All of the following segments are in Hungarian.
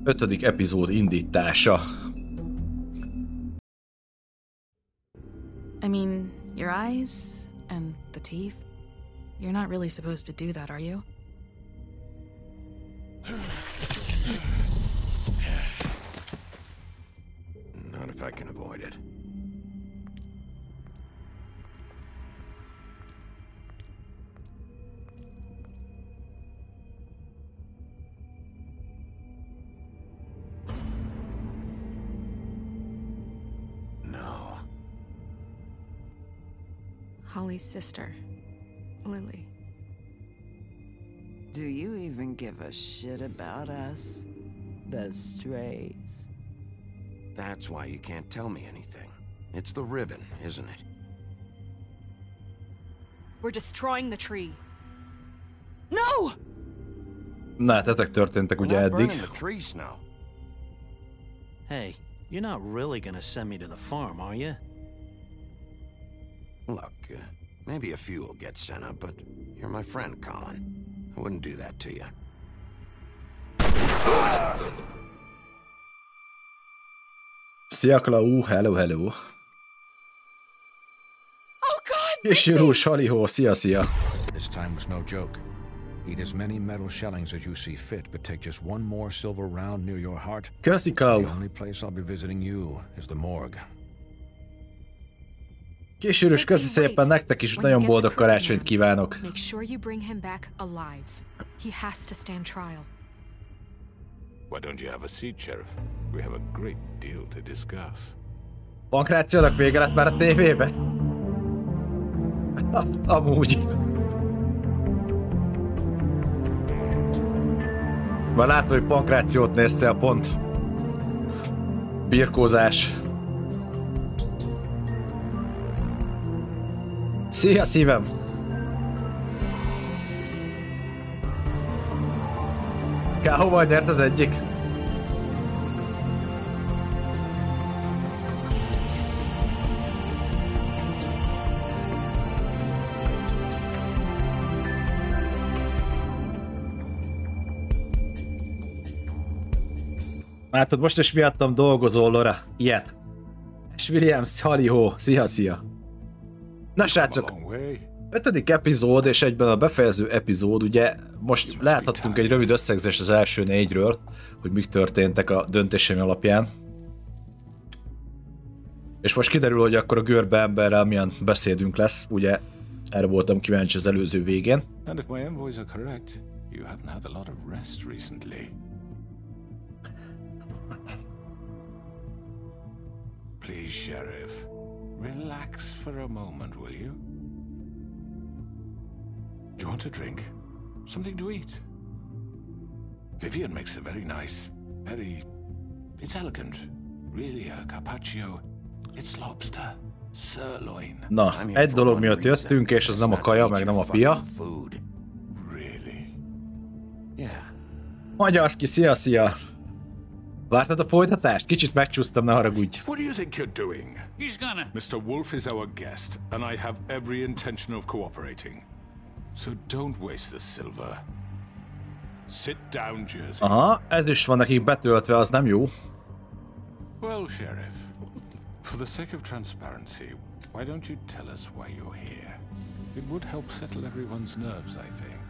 5. epizód indítása. I mean, your eyes and the teeth. You're not really supposed to do that, are you? Not if I can avoid it. No. Holly's sister, Lily. Do you even give a shit about us? The strays. That's why you can't tell me anything. It's the ribbon, isn't it? We're destroying the tree. No! Na hát ezek történtek ugye eddig. Hey, you're not really gonna send me to the farm, are you? Look, maybe a few will get sent up, but you're my friend, Colin. I wouldn't do that to you. Szia, Klau, hello, hello. Oh God! Későrús, halihó, szia, szia. This time was no joke. Eat as many metal shellings as you see fit, but take just one more silver round near your heart. Köszi, Klau. The only place I'll be visiting you is the morgue. Későrös, köszi szépen, nektek is nagyon boldog karácsonyt kívánok. Make sure you bring him back alive. He has to stand trial. Why don't you have a seat, Sheriff? We have a great deal to discuss. Pankrációnak vége lett már a tévébe? Amúgy. Már látom, hogy Pankrációt néztél pont. Birkózás. Szia, szívem! Hova nyert az egyik? Látod, most is miattam dolgozol, Laura. Ilyet. És Williams, halihó, szia, szia. Na srácok, 5. epizód és egyben a befejező epizód, ugye most láthattunk egy rövid összegzést az első 4-ről, hogy mik történtek a döntésem alapján. És most kiderül, hogy akkor a görbe emberrel milyen beszédünk lesz, ugye erre voltam kíváncsi az előző végén. And if my envoys are correct, you haven't had a lot of rest recently. Please, Sheriff, relax for a moment, will you? Do you want a drink? Something to eat? Vivian makes a very nice, it's elegant. Really a carpaccio. It's lobster, sirloin. Na, egy dolog miatt jöttünk, és az nem a kaja, meg nem a pia. Really? Yeah. Magyarszki, szia, szia! Vártad a folytatást? Kicsit megcsúsztam, ne haragudj. What do you think you're doing? He's gonna... Mr. Wolf is our guest, and I have every intention of cooperating. So don't waste the silver. Sit down, Jersey. Aha, ez is van nekik betöltve, az nem jó. Well, Sheriff, for the sake of transparency, why don't you tell us why you're here? It would help settle everyone's nerves, I think.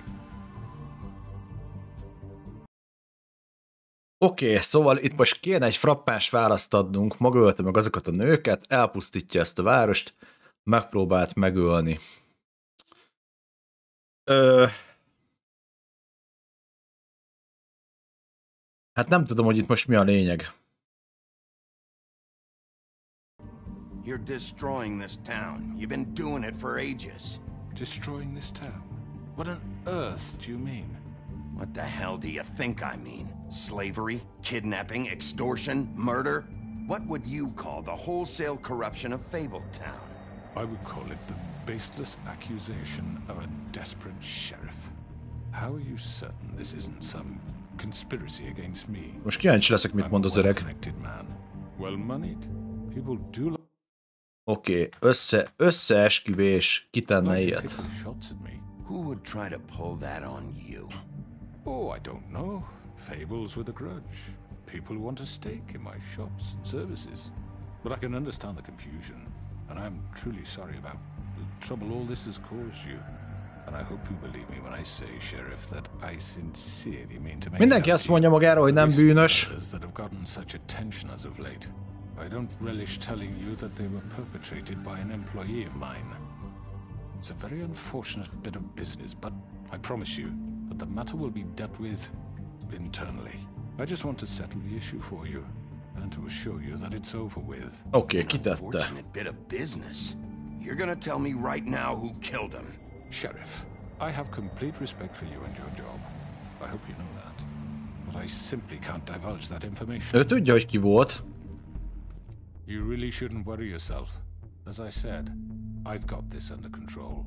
Oké, szóval itt most kéne egy frappáns választ adnunk, maga ölte meg azokat a nőket, elpusztítja ezt a várost, megpróbált megölni. Hát nem tudom, hogy itt most mi a lényeg. You're destroying this town. You've been doing it for ages. Destroying this town? What on earth do you mean? What the hell do you think I mean? Slavery, kidnapping, extortion, murder? What would you call the wholesale corruption of Fabletown? I would call it the baseless accusation of a desperate sheriff. How are you certain this isn't some conspiracy against me? Most kíváncsi leszek, mit mond az öreg. Oké, összeesküvés, ki tenne ilyet? Who would try to pull that on you? Oh, I don't know. Fables with a grudge. People who want a stake in my shops and services. But I can understand the confusion, and I'm truly sorry about the trouble all this has caused you. And I hope you believe me when I say, Sheriff, that I sincerely mean to make Mindenki azt mondja magáról, hogy nem bűnös. that have gotten such attention as of late. I don't relish telling you that they were perpetrated by an employee of mine. It's a very unfortunate bit of business, but I promise you that the matter will be dealt with internally. I just want to settle the issue for you and to assure you that it's over with. Oké, kitette. Unfortunate bit of business. You're gonna tell me right now who killed him. Sheriff, I have complete respect for you and your job. I hope you know that. But I simply can't divulge that information. Ő tudja, hogy ki volt. You really shouldn't worry yourself. As I said, I've got this under control.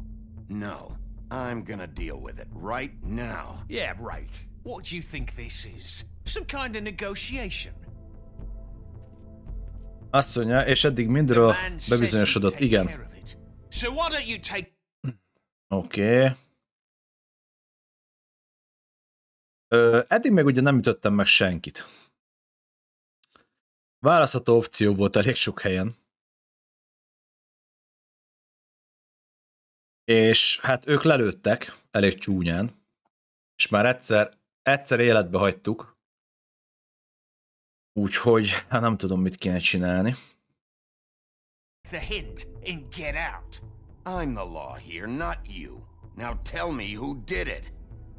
No, I'm gonna deal with it right now. Yeah, right. What do you think this is? Some kind of negotiation? Azt mondja, és eddig mindről bebizonyosodott, igen. So why don't you take... Oké. Eddig még ugye nem ütöttem meg senkit. Választható opció volt elég sok helyen. És hát ők lelőttek elég csúnyán. És már egyszer életbe hagytuk. Úgyhogy hát nem tudom, mit kéne csinálni. The hint and get out. I'm the law here, not you. Now tell me who did it.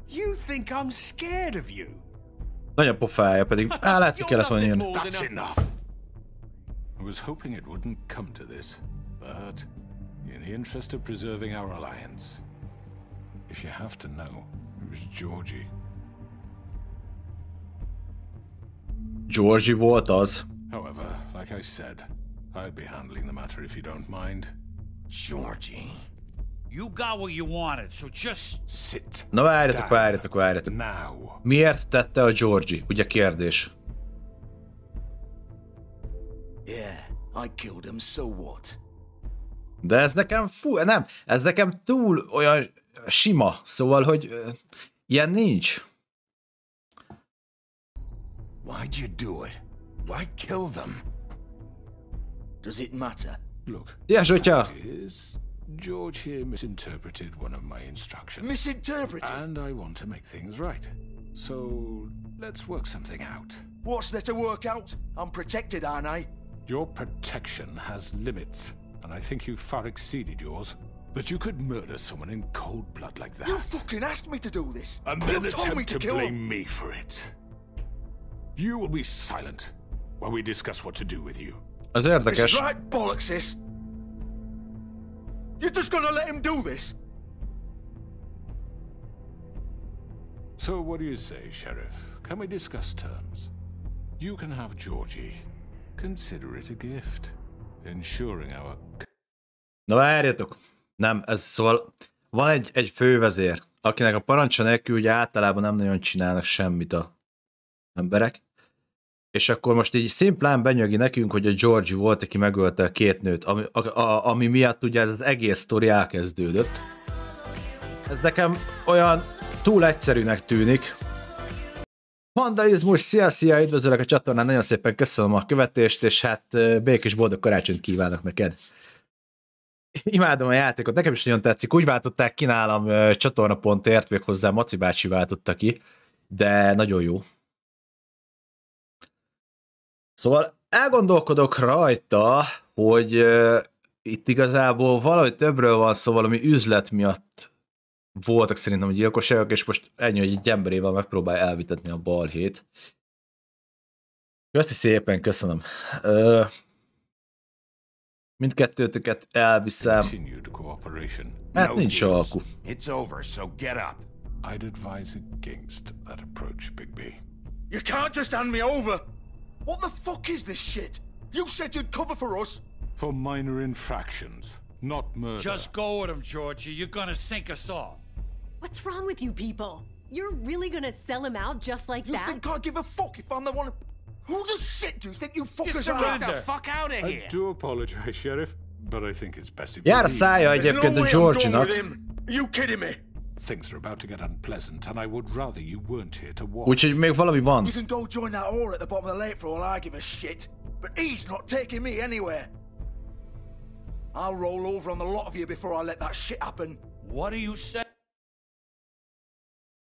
You think I'm scared of you? Nagy a pofája pedig. Látni kellett volna jönni. That's enough! I was hoping it wouldn't come to this, but in the interest of preserving our alliance, if you have to know, it was Georgie. Georgie volt az. However, like I said, I'd be handling the matter if you don't mind. Georgie. You got what you wanted, so just sit. Na várjatok. Now. Miért tette a Georgie? Ugye kérdés. yeah, I killed him, so what? De ez nekem nem, ez nekem túl olyan sima, szóval, hogy ilyen nincs. Why'd you do it? Why kill them? Does it matter? Look, Szia, Zsotya! George here misinterpreted one of my instructions. Misinterpreted? And I want to make things right. So, let's work something out. What's there to work out? I'm protected, aren't I? Your protection has limits, and I think you've far exceeded yours. That you could murder someone in cold blood like that. You fucking asked me to do this. And You then told me attempt to to kill him. blame me for it. You will be silent while we discuss what to do with you. Az This érdekes. is right bollocks, this. You're just gonna let him do this? So what do you say, Sheriff? Can we discuss terms? You can have Georgie. Consider it a gift, ensuring our... Na várjatok. Nem, ez szóval van egy fővezér, akinek a parancsa nélkül ugye általában nem nagyon csinálnak semmit a emberek. És akkor most így szimplán benyögi nekünk, hogy a Georgie volt, aki megölte a két nőt, ami miatt ugye ez az egész sztori elkezdődött. Ez nekem olyan túl egyszerűnek tűnik. Vandalizmus, szia, üdvözöllek a csatornán, nagyon szépen köszönöm a követést, és hát békés boldog karácsonyt kívánok neked. Imádom a játékot, nekem is nagyon tetszik, úgy váltották ki nálam Csatornapontért, még hozzá Maci bácsi váltotta ki, de nagyon jó. Szóval elgondolkodok rajta, hogy itt igazából valami többről van szó, valami üzlet miatt voltak szerintem a gyilkosságok, és most ennyi, hogy egy emberével megpróbálja elvitetni a balhét. Köszi szépen, köszönöm. Mindkettőtöket elviszem. Hát nincs alku. It's over, so get up. I'd advise against that approach, Bigby. You can't just hand me over! What the fuck is this shit? You said you'd cover for us! For minor infractions, not murder. Just go with him, Georgie. You're gonna sink us all. What's wrong with you people? You're really gonna sell him out just like that? You think I give a fuck if I'm the one... Who the shit do you think you fuckers are? surrender. Get the fuck out of here! I do apologize, Sheriff, but I think it's best if Jár a szája egyébként a Georgie-nak. Are you kidding me? Things are about to get unpleasant, and I would rather you weren't here to watch. Úgyhogy még valami van. You can go join that whore at the bottom of the lake for all I give a shit, but he's not taking me anywhere. I'll roll over on the lot of you before I let that shit happen. What do you say?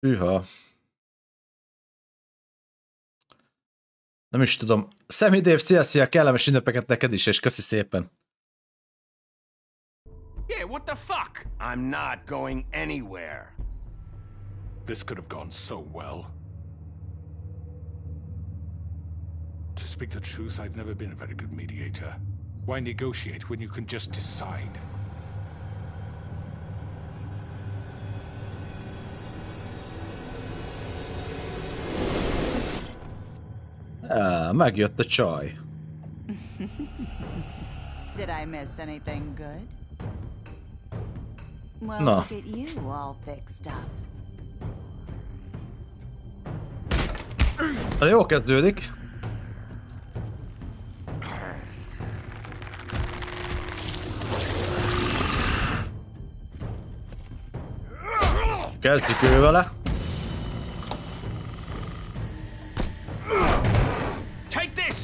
Hűha. Nem is tudom. Sammy Dave, szia, kellemes ünnepeket neked is, és köszi szépen. Yeah, what the fuck? I'm not going anywhere. This could have gone so well. To speak the truth, I've never been a very good mediator. Why negotiate when you can just decide? Megjött a csaj. Did I miss anything good? Well, No. look at you all fixed up. Jó kezdődik. Kezdjük ő vele. Take this.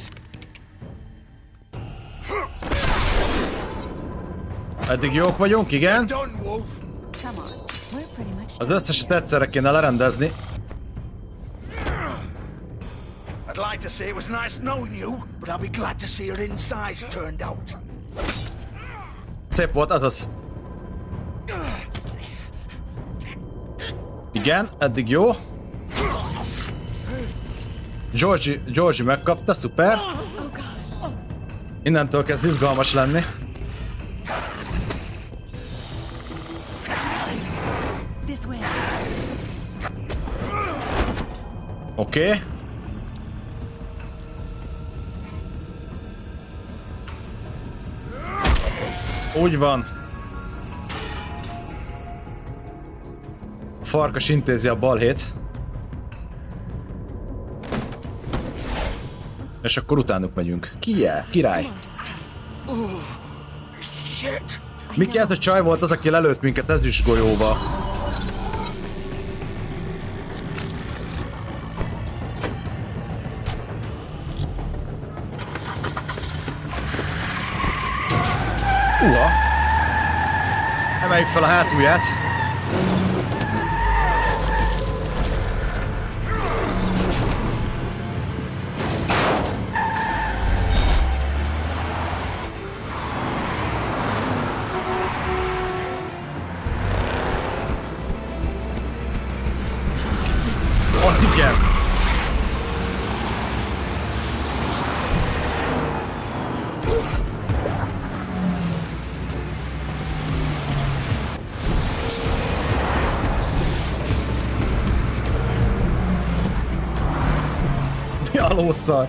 Eddig jók vagyunk, igen. Done, Wolf. Come on, we're pretty much Az done. összeset egyszerre kéne lerendezni. I'd like to say it was nice knowing you, but I'll be glad to see your insides turned out. Szép volt, azaz. Igen, eddig jó. Georgie megkapta, szuper. Innentől kezd izgalmas lenni. Oké. Úgy van. A farkas intézi a balhét. És akkor utánuk megyünk. Király. Miki, ez a csaj volt az, aki lelőtt minket ezüst golyóval. Emeljük fel a hátulját. Igen. Mi a lószar?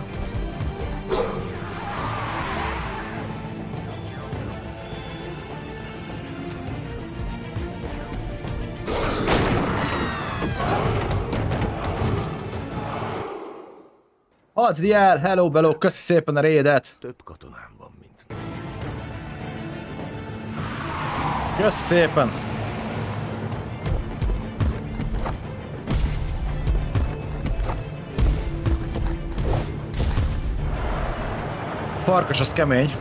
Adriel, hello, bello, köszi szépen a raidet. Több katonám van, mint... Köszi szépen. Farkas az kemény.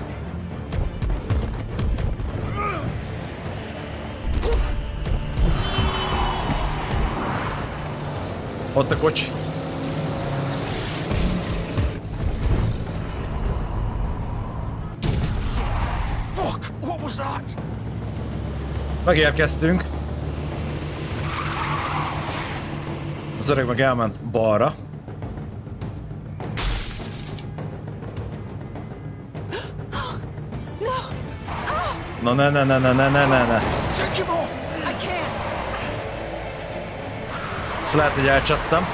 Ott a kocsi. Fuck! What was that? Megérkeztünk. Az öreg meg elment balra. Na ne. Ezt lehet, hogy elcsesztem.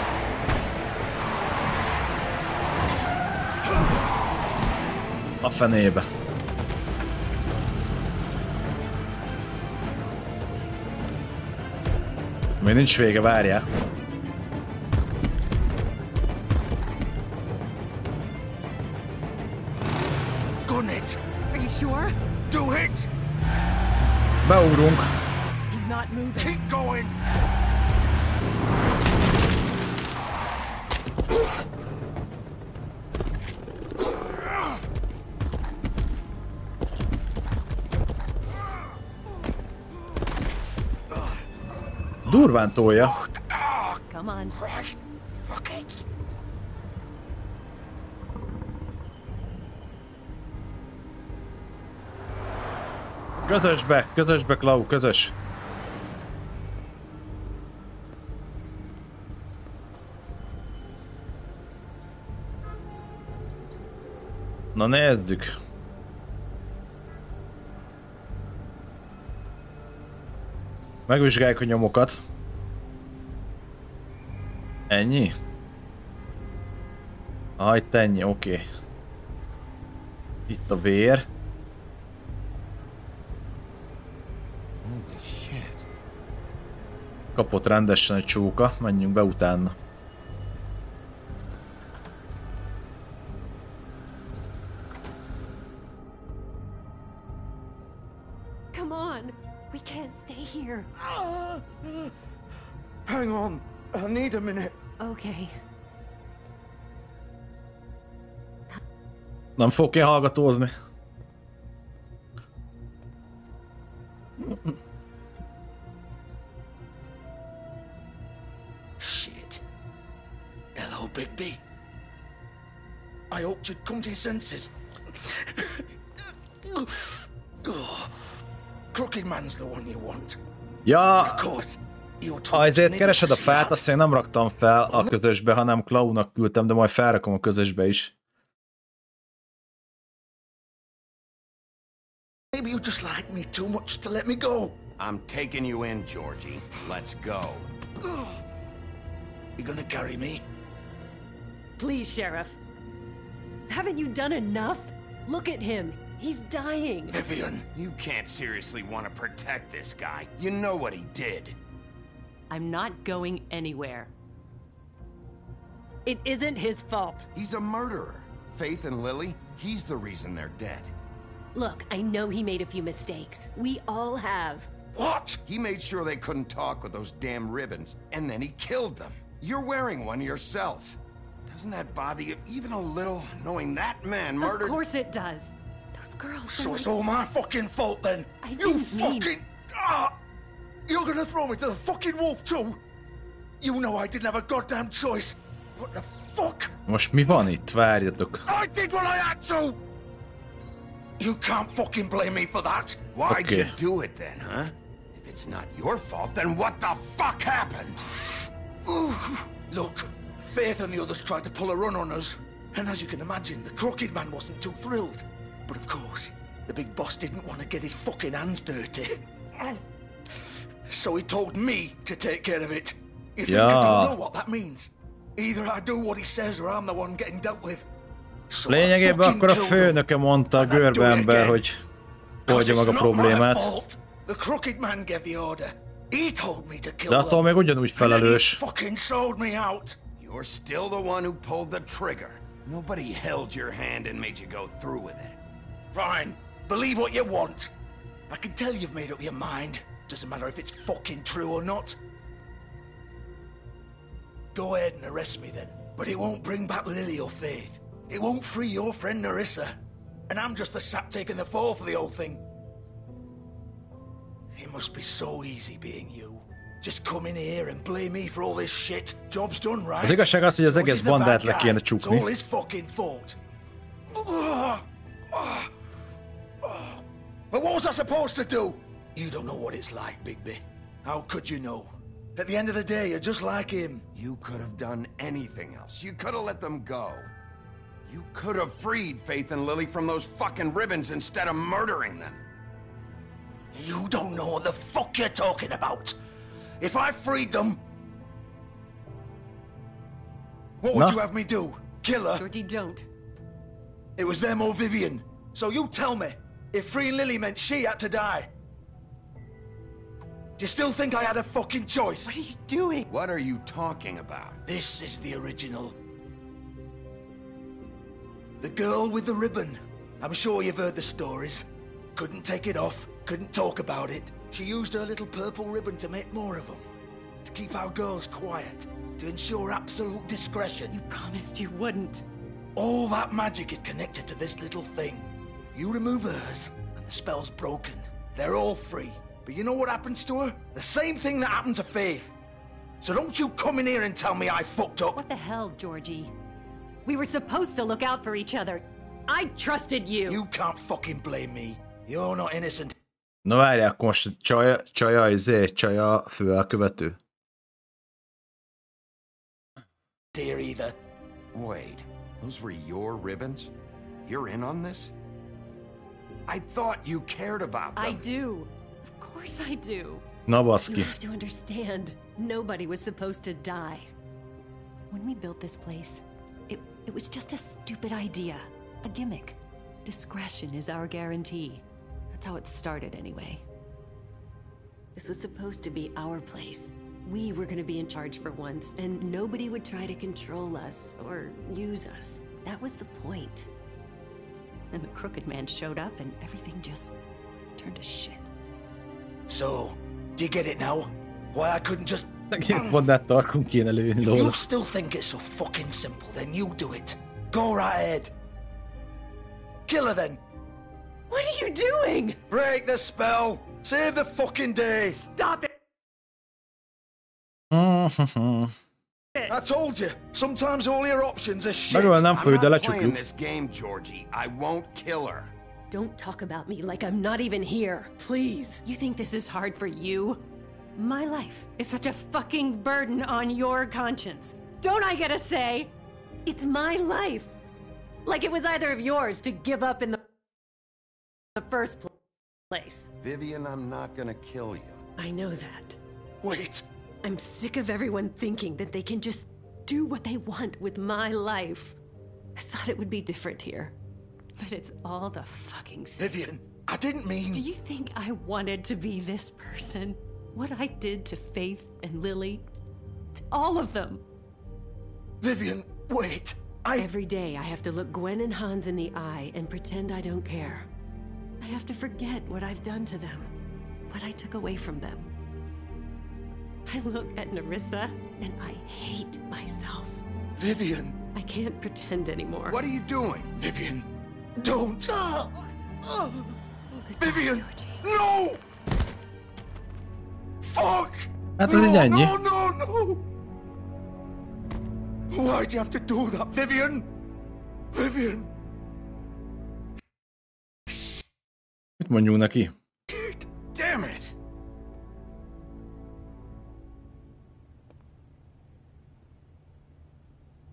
A fenébe. Még nincs vége, várjál. Gun it. Are you sure? Do it. Beugrunk. He's not moving. Keep going! Durván tolja. Come on. Fuck it. Közösbe, Klau, közös. Na nézzük. Megvizsgáljuk a nyomokat. Ennyi? Ah, itt ennyi, oké. Itt a vér. Kapott rendesen egy csóka, menjünk be utána. Come on. We can't stay here. Hang on. I need a minute. Okay. Nem fog kihallgatózni. Shit. Hello, Bigby. I hoped you'd come to your senses. Crooked Man's the one you want. Ja, Of course. ha ezért keresed a fát, azt én nem raktam fel a közösbe, hanem Klaunak küldtem, de majd felrakom a közösbe is. Maybe you just like me too much to let me go. I'm taking you in, Georgie. Let's go. You gonna carry me? Please, Sheriff. Haven't you done enough? Look at him. He's dying. Vivian. You can't seriously want to protect this guy. You know what he did. I'm not going anywhere. It isn't his fault. He's a murderer. Faith and Lily, he's the reason they're dead. Look, I know he made a few mistakes. We all have. What? He made sure they couldn't talk with those damn ribbons, and then he killed them. You're wearing one yourself. Doesn't that bother you even a little, knowing that man murdered— Of course it does. Those girls— So it's all my fucking fault then? I You didn't mean— fucking— You're gonna throw me to the fucking wolf too? You know I didn't have a goddamn choice. What the fuck? Most mi van itt? Várjatok. I did what I had to! You can't fucking blame me for that. Why'd you do it then, huh? If it's not your fault, then what the fuck happened? Look, Faith and the others tried to pull a run on us. And as you can imagine, the Crooked Man wasn't too thrilled. But of course, the big boss didn't want to get his fucking hands dirty. So he told me to take care of it. You think I don't know what that means? Either I do what he says or I'm the one getting dealt with. So lényegében akkor a főnöke mondta a görbe ember, hogy oldja meg a problémát. The Crooked Man gave the order. He told me to kill De attól még ugyanúgy felelős. fucking sold me out. You're still the one who pulled the trigger. Nobody held your hand and made you go through with it. Fine. Believe what you want. I can tell you've made up your mind. Doesn't matter if it's fucking true or not. Go ahead and arrest me then. But it won't bring back Lily or Faith. It won't free your friend Nerissa. And I'm just the sap taking the fall for the whole thing. It must be so easy being you. Just come in here and blame me for all this shit. Job's done, right? Az igazság az, hogy az egész bandát le kéne It's csukni. all his fucking fault. But what was I supposed to do? You don't know what it's like, Bigby. How could you know? At the end of the day, you're just like him. You could have done anything else. You could have let them go. You could have freed Faith and Lily from those fucking ribbons instead of murdering them. You don't know what the fuck you're talking about. If I freed them, what would you have me do? Kill her? Georgie, don't. It was them or Vivian. So you tell me, if freeing Lily meant she had to die, do you still think I had a fucking choice? What are you doing? What are you talking about? This is the original. The girl with the ribbon. I'm sure you've heard the stories. Couldn't take it off, couldn't talk about it. She used her little purple ribbon to make more of them. To keep our girls quiet. To ensure absolute discretion. You promised you wouldn't. All that magic is connected to this little thing. You remove hers, and the spell's broken. They're all free. But you know what happens to her? The same thing that happened to Faith. So don't you come in here and tell me I fucked up. What the hell, Georgie? We were supposed to look out for each other. I trusted you. You can't fucking blame me. You're not innocent. Na várják, most csaja főelkövető. Dear either. Wait, those were your ribbons? You're in on this? I thought you cared about them. I do. Of course I do. Na baszki. You have to understand. Nobody was supposed to die. When we built this place, it was just a stupid idea. A gimmick. Discretion is our guarantee. That's how it started anyway. This was supposed to be our place. We were gonna be in charge for once, and nobody would try to control us or use us. That was the point. Then the crooked man showed up and everything just turned to shit. So, do you get it now? Why I couldn't just... Egész mondát tarkon kéne lőni If róla. you still think it's so fucking simple, then you do it. Go right ahead. Kill her then. What are you doing? Break the spell. Save the fucking day. Stop it! I told you, sometimes all your options are shit. Megölnem I'm fő, de not playing lecsukjuk. this game, Georgie. I won't kill her. Don't talk about me like I'm not even here, please. You think this is hard for you? My life is such a fucking burden on your conscience. Don't I get a say? It's my life. Like it was either of yours to give up in the first place. Vivian, I'm not gonna kill you. I know that. Wait. I'm sick of everyone thinking that they can just do what they want with my life. I thought it would be different here. But it's all the fucking same. Vivian, I didn't mean... Do you think I wanted to be this person? What I did to Faith and Lily? To all of them? Vivian, wait. Every day I have to look Gwen and Hans in the eye and pretend I don't care. I have to forget what I've done to them. What I took away from them. I look at Nerissa and I hate myself. Vivian. I can't pretend anymore. What are you doing? Vivian, don't. Vivian, Georgie. no! Fuck! Hát ez így ennyi. No! Why'd you have to do that, Vivian? Vivian! Mit mondjunk neki? Damn it!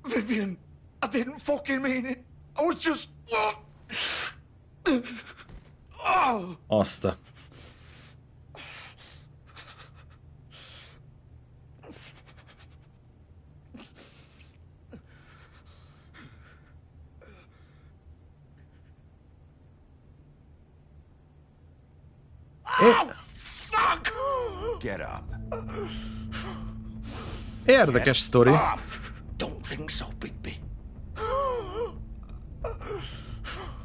Vivian, I didn't fucking mean it. I was just... Azt a... Fuck! Get up. Érdekes sztori. Don't think so, Bigby.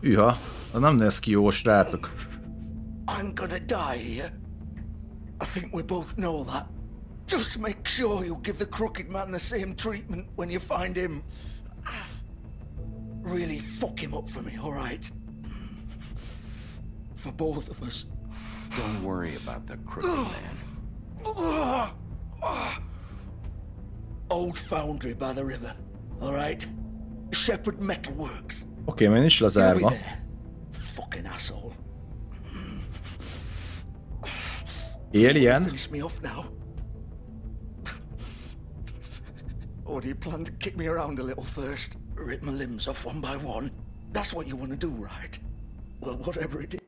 Üha, nem néz ki jó, srácok. I'm gonna die here. I think we both know that. Just make sure you give the crooked man the same treatment when you find him. Really fuck him up for me, all right? For both of us. Don't worry about the crooked man. Old foundry by the river, all right? Shepherd Metalworks. Oké, mert nincs He'll be lezárva. there. Fucking asshole. Alien. Finish me off now. Or do you plan to kick me around a little first? Rip my limbs off one by one? That's what you want to do, right? Well, whatever it is,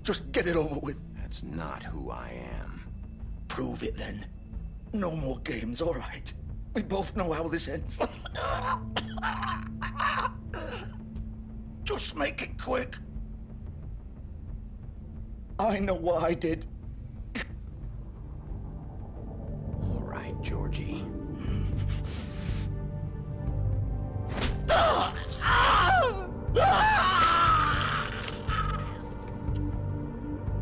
just get it over with. That's not who I am. Prove it then. No more games, all right? We both know how this ends. Just make it quick. I know what I did. All right, Georgie.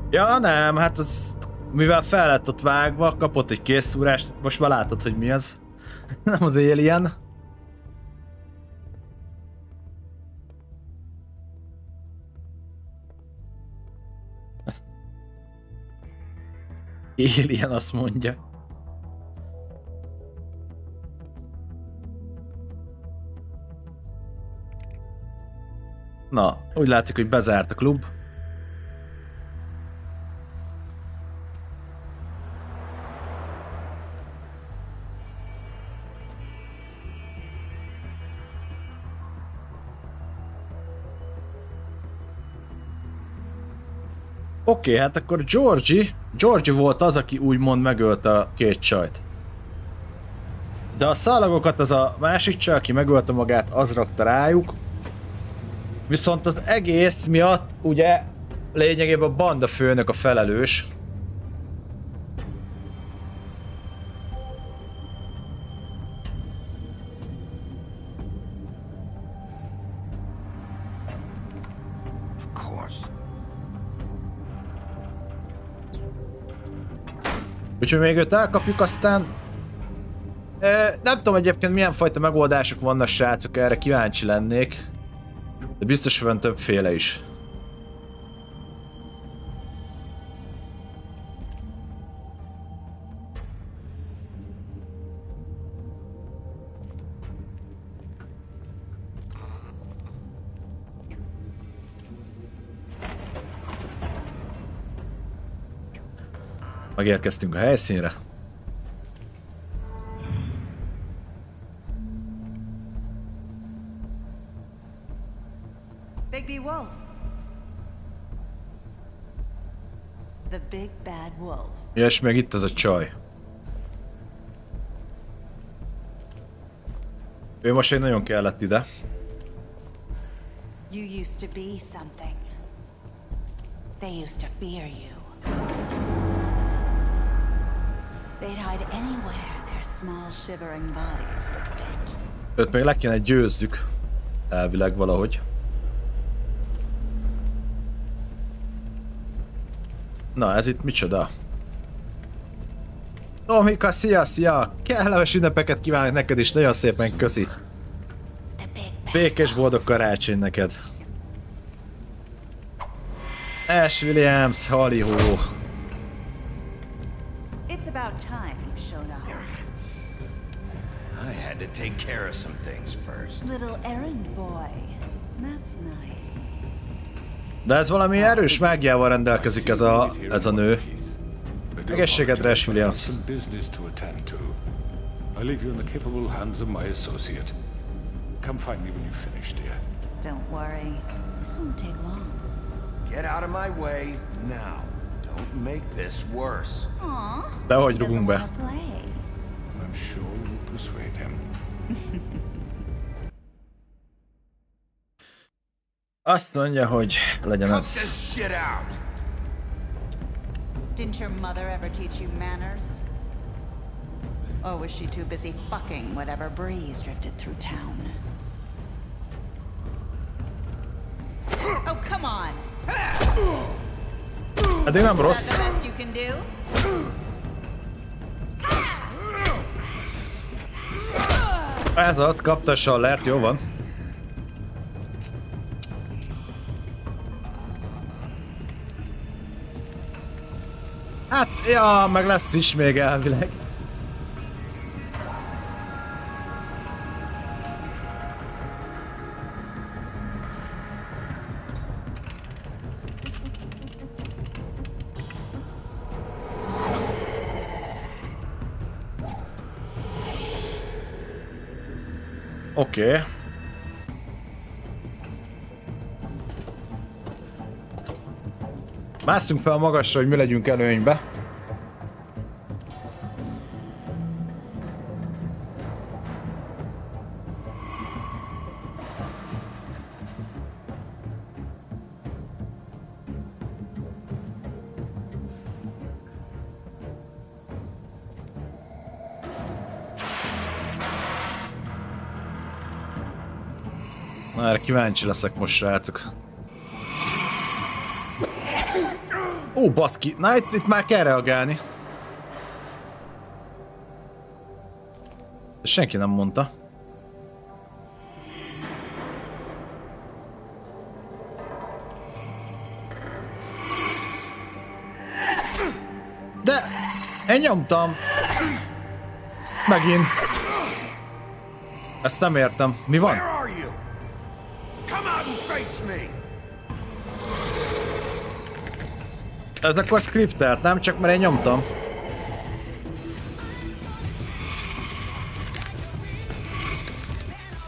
Ja nem, hát az... Mivel fel lett ott vágva, kapott egy készszúrást, most már látod, hogy mi az. Nem az Alien. Alien azt mondja. Na, úgy látszik, hogy bezárt a klub. Oké, hát akkor Georgie volt az, aki úgymond megölte a két csajt. De a szalagokat az a másik csaj, aki megölte magát, az rakta rájuk. Viszont az egész miatt ugye lényegében a banda főnök a felelős. Úgyhogy még őt elkapjuk, aztán... nem tudom egyébként milyen fajta megoldások vannak, srácok, erre kíváncsi lennék. De biztos van többféle is. Megérkeztünk a helyszínre. Big Wolf. The big bad wolf. És meg itt az a csaj. Ő most egy nagyon kellett ide. You used to be something. They used to fear you. They'd hide anywhere their small shivering bodies would fit. Őt még le kéne győzzük. Elvileg valahogy. Na, ez itt micsoda? Tomika, szia! Kellemes ünnepeket kívánok neked is, nagyon szépen köszi. Békés boldog karácsony neked. Ash Williams, halihó. It's about time you've shown up. I had to take care of some things first. Little errand boy. That's nice. De ez valami erős mágiával rendelkezik ez a nő. Egészségedre, Ash Williams. I leave you in the capable hands of my associate. Come find me when you've finished, dear. Don't worry. This won't take long. Get out of my way now. Don't make this worse. Dehogy rugunk be. I'm sure you'll persuade him. Azt mondja, hogy legyen az. Didn't your mother ever teach you manners? Or was she too busy fucking whatever breeze drifted through town? Oh, come on! Eddig nem rossz. The best you can do? Ez azt kaptassa a lert, jó van. Hát, ja, meg lesz is még elvileg. Oké. Másszunk fel magasra, hogy mi legyünk előnybe. Na, erre kíváncsi leszek most, srácok. Ó, baszki, na itt már kell reagálni. Senki nem mondta. De én nyomtam. Megint. Ezt nem értem. Mi van? Ez akkor scriptelt, nem? Csak mert én nyomtam.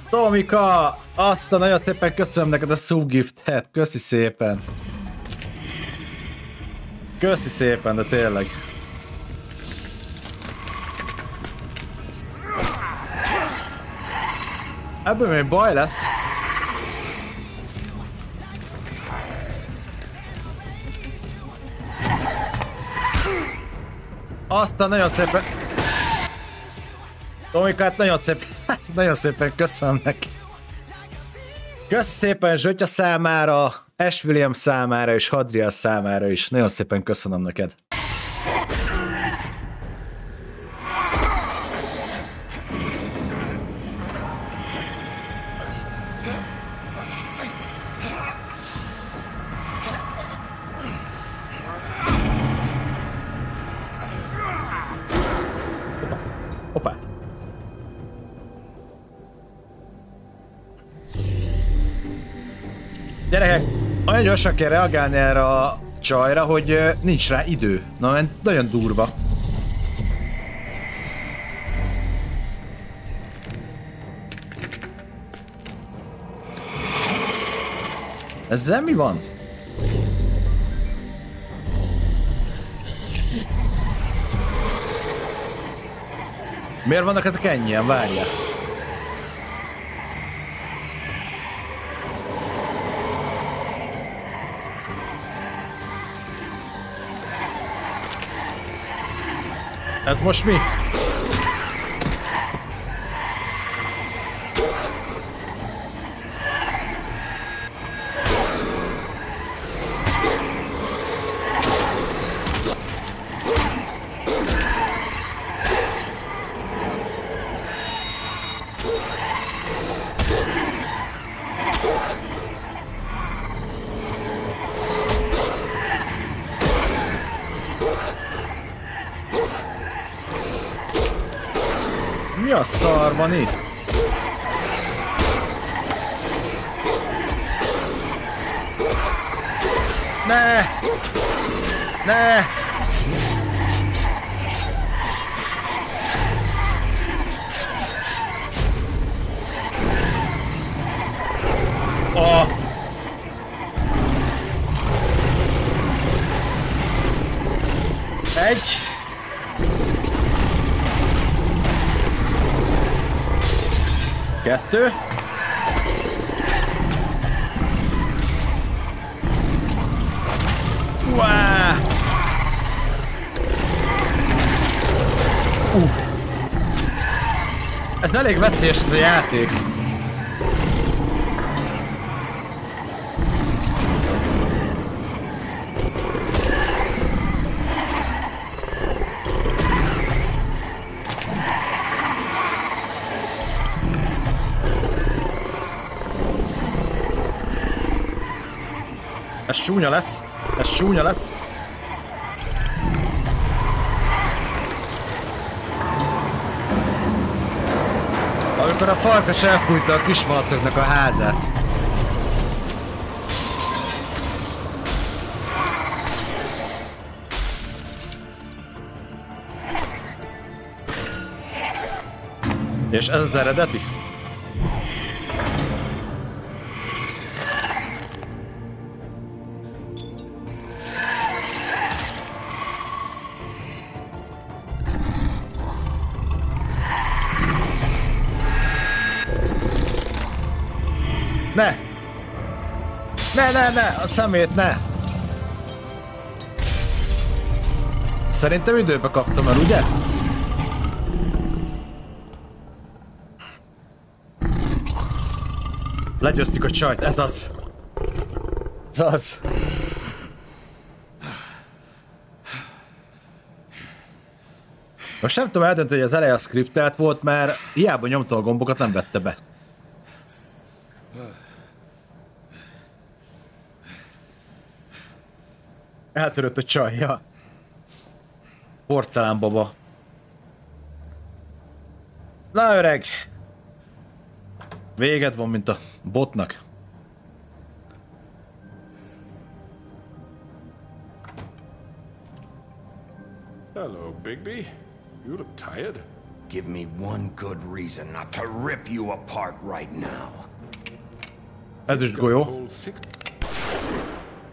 Tomika! Azt a nagyon szépen köszönöm neked a subgiftet. Köszi szépen. Köszi szépen, de tényleg. Ebből még baj lesz. Aztán nagyon szépen... Tomikát nagyon szépen köszönöm neki. Köszi szépen Zsötya számára, Ash William számára és Hadriel számára is. Nagyon szépen köszönöm neked. Hoppá. Gyerekek, olyan gyorsan kell reagálni erre a csajra, hogy nincs rá idő. Na, nagyon durva. Ezzel mi van? Miért vannak ezek ennyien? Várjál. Ez most mi? Mi a szar van itt? Ne! Ne! Oh! Egy! Kettő. Uá! Ez elég veszélyes ez a játék. Ez csúnya lesz. Ez csúnya lesz. Amikor a farkas elfújta a kismalacoknak a házát. És ez az eredeti? Ne! Ne! A szemét ne! Szerintem időbe kaptam el, ugye? Legyőztük a csajt, ez az! Ez az! Most nem tudom eldönteni, hogy az eleje a skriptelt volt, mert hiába nyomta a gombokat, nem vette be. Eltörött a csajja. Porcelánbaba. Na öreg! Véged van, mint a botnak. Hello, Bigby. You look tired. Give me one good reason not to rip you apart right now. Ezüst golyó.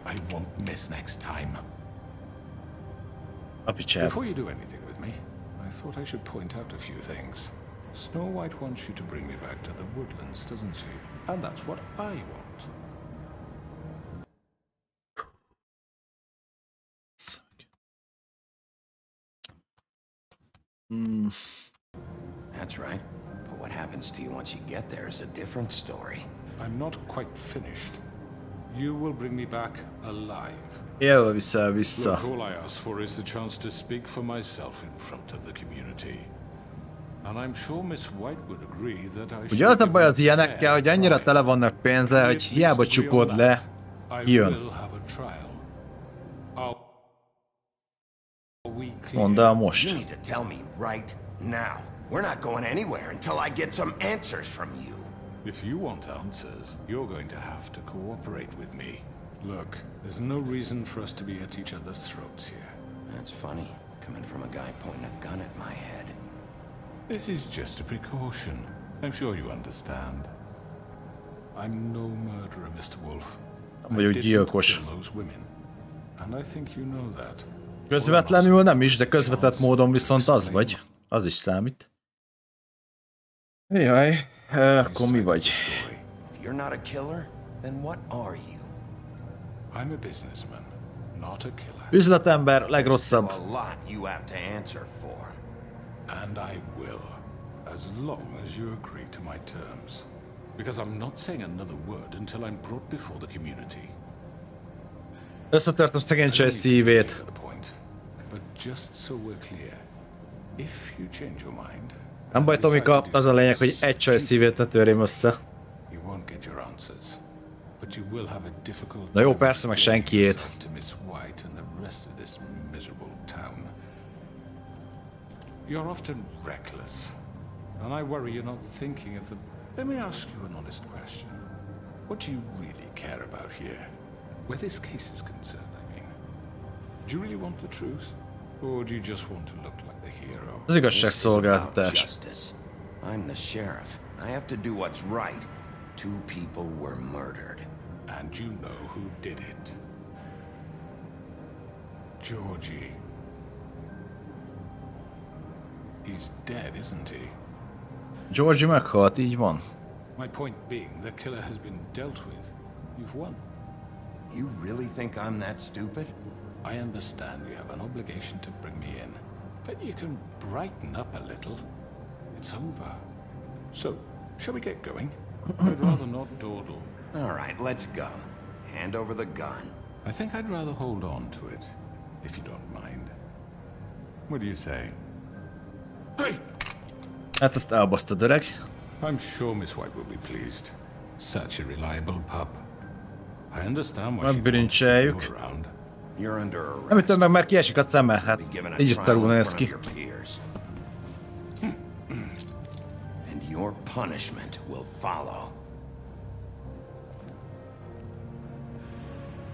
I won't miss next time. A picsába. Before you do anything with me, I thought I should point out a few things. Snow White wants you to bring me back to the woodlands, doesn't she? And that's what I want. That's right. But what happens to you once you get there is a different story. I'm not quite finished. You will bring me back alive. Jövő vissza. Look, all I ask for is the chance to speak for myself in front of the community. And I'm sure Miss White would agree that I ugye az a baj az ilyenekkel, hogy annyira tele vannak pénze, hogy hiába csukod le, jön. Mondd el most. You need to tell me right now. We're not going anywhere until I get some answers from you. If you want answers, you're going to have to cooperate with me. Look, there's no reason for us to be at each other's throats here. That's funny, coming from a guy pointing a gun at my head. This is just a precaution. I'm sure you understand. I'm no murderer, Mr. Wolf. Vagyok gyilkos. Those women. And I think you know that. Közvetlenül nem is, de közvetett módon viszont az vagy. Az is számít. Jaj, akkor mi vagy? If you're not a killer, then what are you? I'm a businessman, not a killer. Üzletember, legrosszabb. A lot you have to answer for. And I will, as long as you agree to my terms. Because I'm not saying another word until I'm brought before the community. Összetörtem szegény csaj szívét. But just so we're clear, if you change your mind, nem baj, Tomika, az a lényeg, hogy egy csaj szívét ne törjem össze. You won't get your answers, but you will have a difficult. Na jó, persze, meg senkiét. To Miss White and the rest of this miserable town. You're often reckless, and I worry you're not thinking of the. Let me ask you an honest question. What do you really care about here? Where this case is concerned, I mean. Do you really want the truth? Or do you just want to look like the hero? Az igazságszolgáltatás. I'm the sheriff. I have to do what's right. 2 people were murdered. And you know who did it. Georgie. He's dead, isn't he? Georgie meghalt, így van. My point being, the killer has been dealt with. You've won. You really think I'm that stupid? I understand you have an obligation to bring me in, but you can brighten up a little. It's over. So, shall we get going? I'd rather not dawdle. All right, let's go. Hand over the gun. I think I'd rather hold on to it, if you don't mind. What do you say? Hey! Hát ezt elbasztad, öreg. I'm sure Miss White will be pleased. Such a reliable pup. I understand why she wants you around. You're under arrest. Nem ütöm meg, mert kiesik a szeme, hát így is terül néz ki. And your punishment will follow.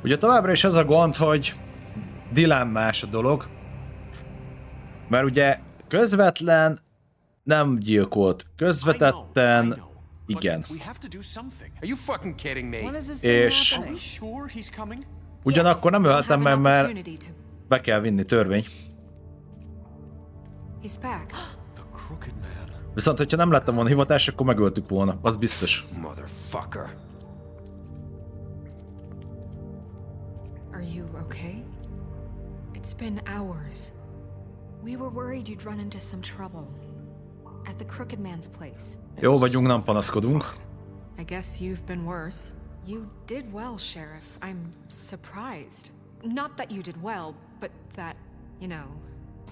Ugye továbbra is az a gond, hogy dilemmás a dolog. Mert ugye közvetlen nem gyilkolt, közvetetten igen. És ugyanakkor nem ölhetem meg, mert be kell vinni törvény. Viszont, hogyha nem lettem volna hivatás, akkor megöltük volna, az biztos. Motherfucker. Are you okay? It's been hours. We were worried you'd run into some trouble. At the Crooked Man's place. Jó vagyunk, nem panaszkodunk. I guess you've been worse. You did well, Sheriff. I'm surprised. Not that you did well, but that, you know.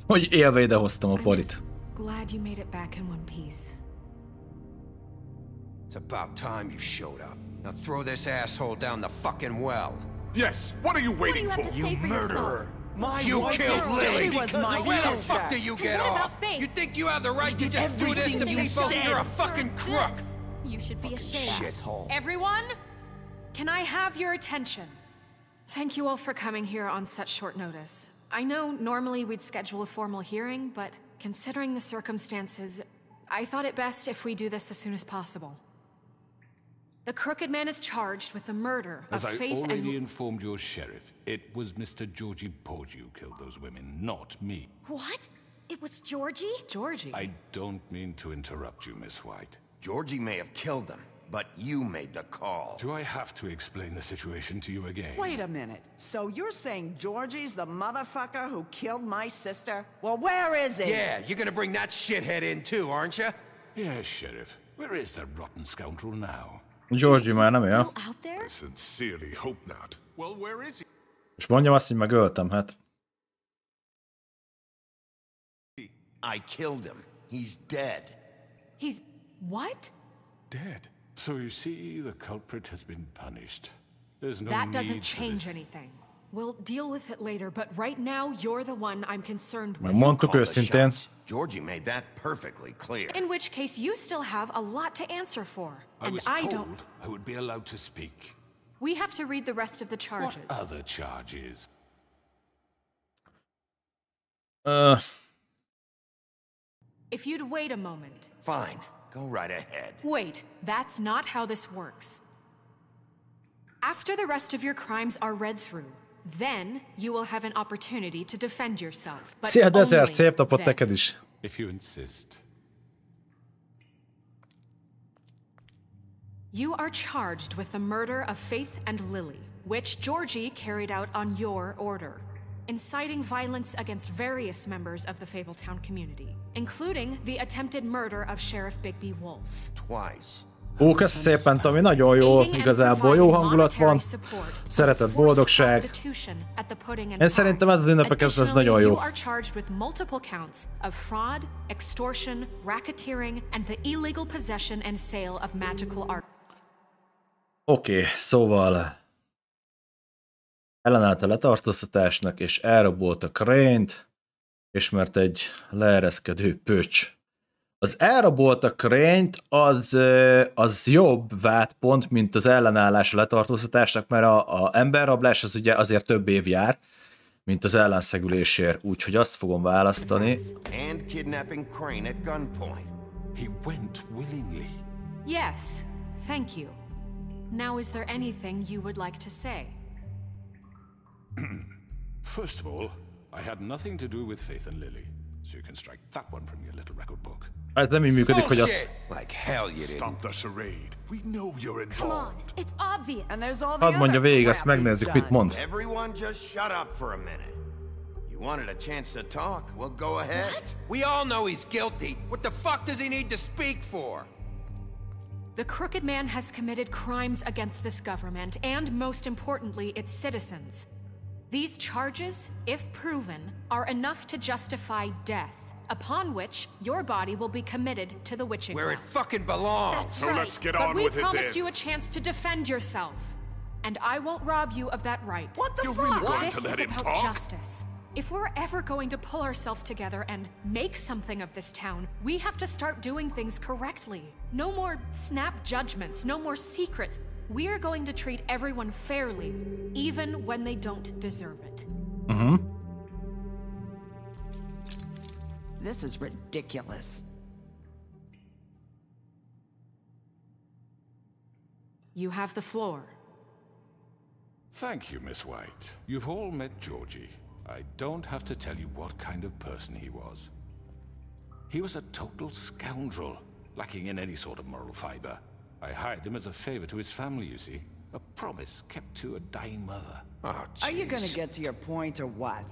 Hogy élve idehoztam a parit. Glad you made it back in one piece. It's about time you showed up. Now throw this asshole down the fucking well. Yes, what are you waiting for? You murderer! You killed Lily! She was my Where the sister. fuck do you get off? You think you have the right to just do this to people? You're a fucking crook! You should be ashamed. Shithole. Everyone, can I have your attention? Thank you all for coming here on such short notice. I know normally we'd schedule a formal hearing, but considering the circumstances, I thought it best if we do this as soon as possible. The Crooked Man is charged with the murder of As I Faith already and... informed your sheriff, it was Mr. Georgie Porgy who killed those women, not me. What? It was Georgie? Georgie? I don't mean to interrupt you, Miss White. Georgie may have killed them, but you made the call. Do I have to explain the situation to you again? Wait a minute. So you're saying Georgie's the motherfucker who killed my sister? Well, where is he? Yeah, you're gonna bring that shithead in too, aren't you? Yes, Sheriff. Where is that rotten scoundrel now? Georgie már nem él. I sincerely hope not. Well, where is he? És mondjam azt, hogy megöltem, hát. I killed him. He's dead. He's... what? Dead. So you see, the culprit has been punished. There's no That need doesn't for change this. anything. We'll deal with it later, but right now you're the one I'm concerned with. Mondtuk őszintén. Georgie made that perfectly clear. In which case, you still have a lot to answer for. I And was I told don't... I would be allowed to speak. We have to read the rest of the charges. What other charges? If you'd wait a moment. Fine. Go right ahead. Wait, that's not how this works. After the rest of your crimes are read through, then you will have an opportunity to defend yourself. But Szia, Desert, only szép napot then. neked is. If you insist. You are charged with the murder of Faith and Lily, which Georgie carried out on your order, inciting violence against various members of the Fabletown community, including the attempted murder of Sheriff Bigby Wolf. Twice. Ó, köszi szépen, Tomi, nagyon jó, igazából jó hangulat van, szeretet, boldogság. Én szerintem ez az ünnepekhez ez nagyon jó. Oké, szóval ellenállt a letartóztatásnak, és elrabolt a Crane-t, és mert egy leereszkedő pöcs. Az elrabolt a Crane-t az jobb vádpont, mint az ellenállás a letartóztatásnak, mert a emberrablás az ugye azért több év jár, mint az ellenszegülésért, úgyhogy azt fogom választani. And kidnapping Crane at gunpoint. He went willingly. Yes, thank you. Now is there anything you would like to say? First of all, I had nothing to do with Faith and Lily, so you can strike that one from your little record book. Ez nem így működik, hogy azt... Like hell you didn't. Stop the charade. We know you're involved. Come on, it's obvious. And there's all the Hadd mondja végig, azt megnézzük, mit mond. Everyone just shut up for a minute. You wanted a chance to talk? Well, go ahead. What? We all know he's guilty. What the fuck does he need to speak for? The Crooked Man has committed crimes against this government and, most importantly, its citizens. These charges, if proven, are enough to justify death, upon which your body will be committed to the witching Where well. it fucking belongs. That's So right. let's get But on we with it promised then. you a chance to defend yourself, and I won't rob you of that right. What the You're fuck? really going This to let is him about talk? justice. If we're ever going to pull ourselves together and make something of this town, we have to start doing things correctly. No more snap judgments, no more secrets. We are going to treat everyone fairly, even when they don't deserve it. This is ridiculous. You have the floor. Thank you, Miss White. You've all met Georgie. I don't have to tell you what kind of person he was. He was a total scoundrel, lacking in any sort of moral fiber. I hired him as a favor to his family, you see. A promise kept to a dying mother. Oh, Are you gonna jeez. get to your point or what?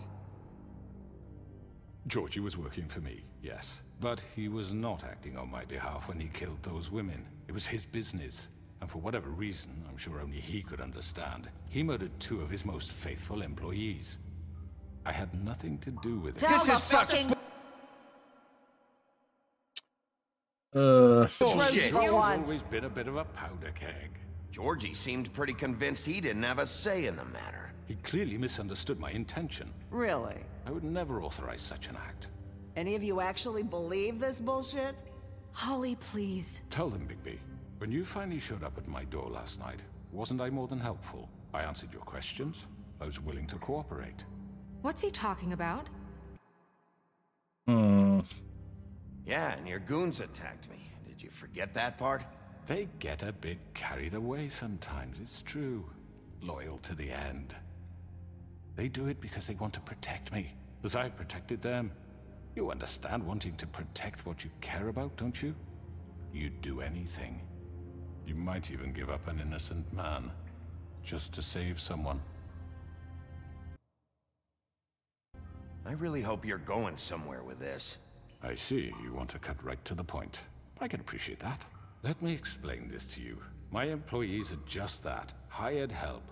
Georgie was working for me, yes. But he was not acting on my behalf when he killed those women. It was his business. And for whatever reason, I'm sure only he could understand, he murdered two of his most faithful employees. I had nothing to do with it. Tell the fucking... Bullshit. You've always been a bit of a powder keg. Georgie seemed pretty convinced he didn't have a say in the matter. He clearly misunderstood my intention. Really? I would never authorize such an act. Any of you actually believe this bullshit? Holly, please. Tell them, Bigby. When you finally showed up at my door last night, wasn't I more than helpful? I answered your questions. I was willing to cooperate. What's he talking about? Yeah, and your goons attacked me. Did you forget that part? They get a bit carried away sometimes, it's true. Loyal to the end. They do it because they want to protect me, as I protected them. You understand wanting to protect what you care about, don't you? You'd do anything. You might even give up an innocent man, just to save someone. I really hope you're going somewhere with this. I see, you want to cut right to the point. I can appreciate that. Let me explain this to you. My employees are just that, hired help.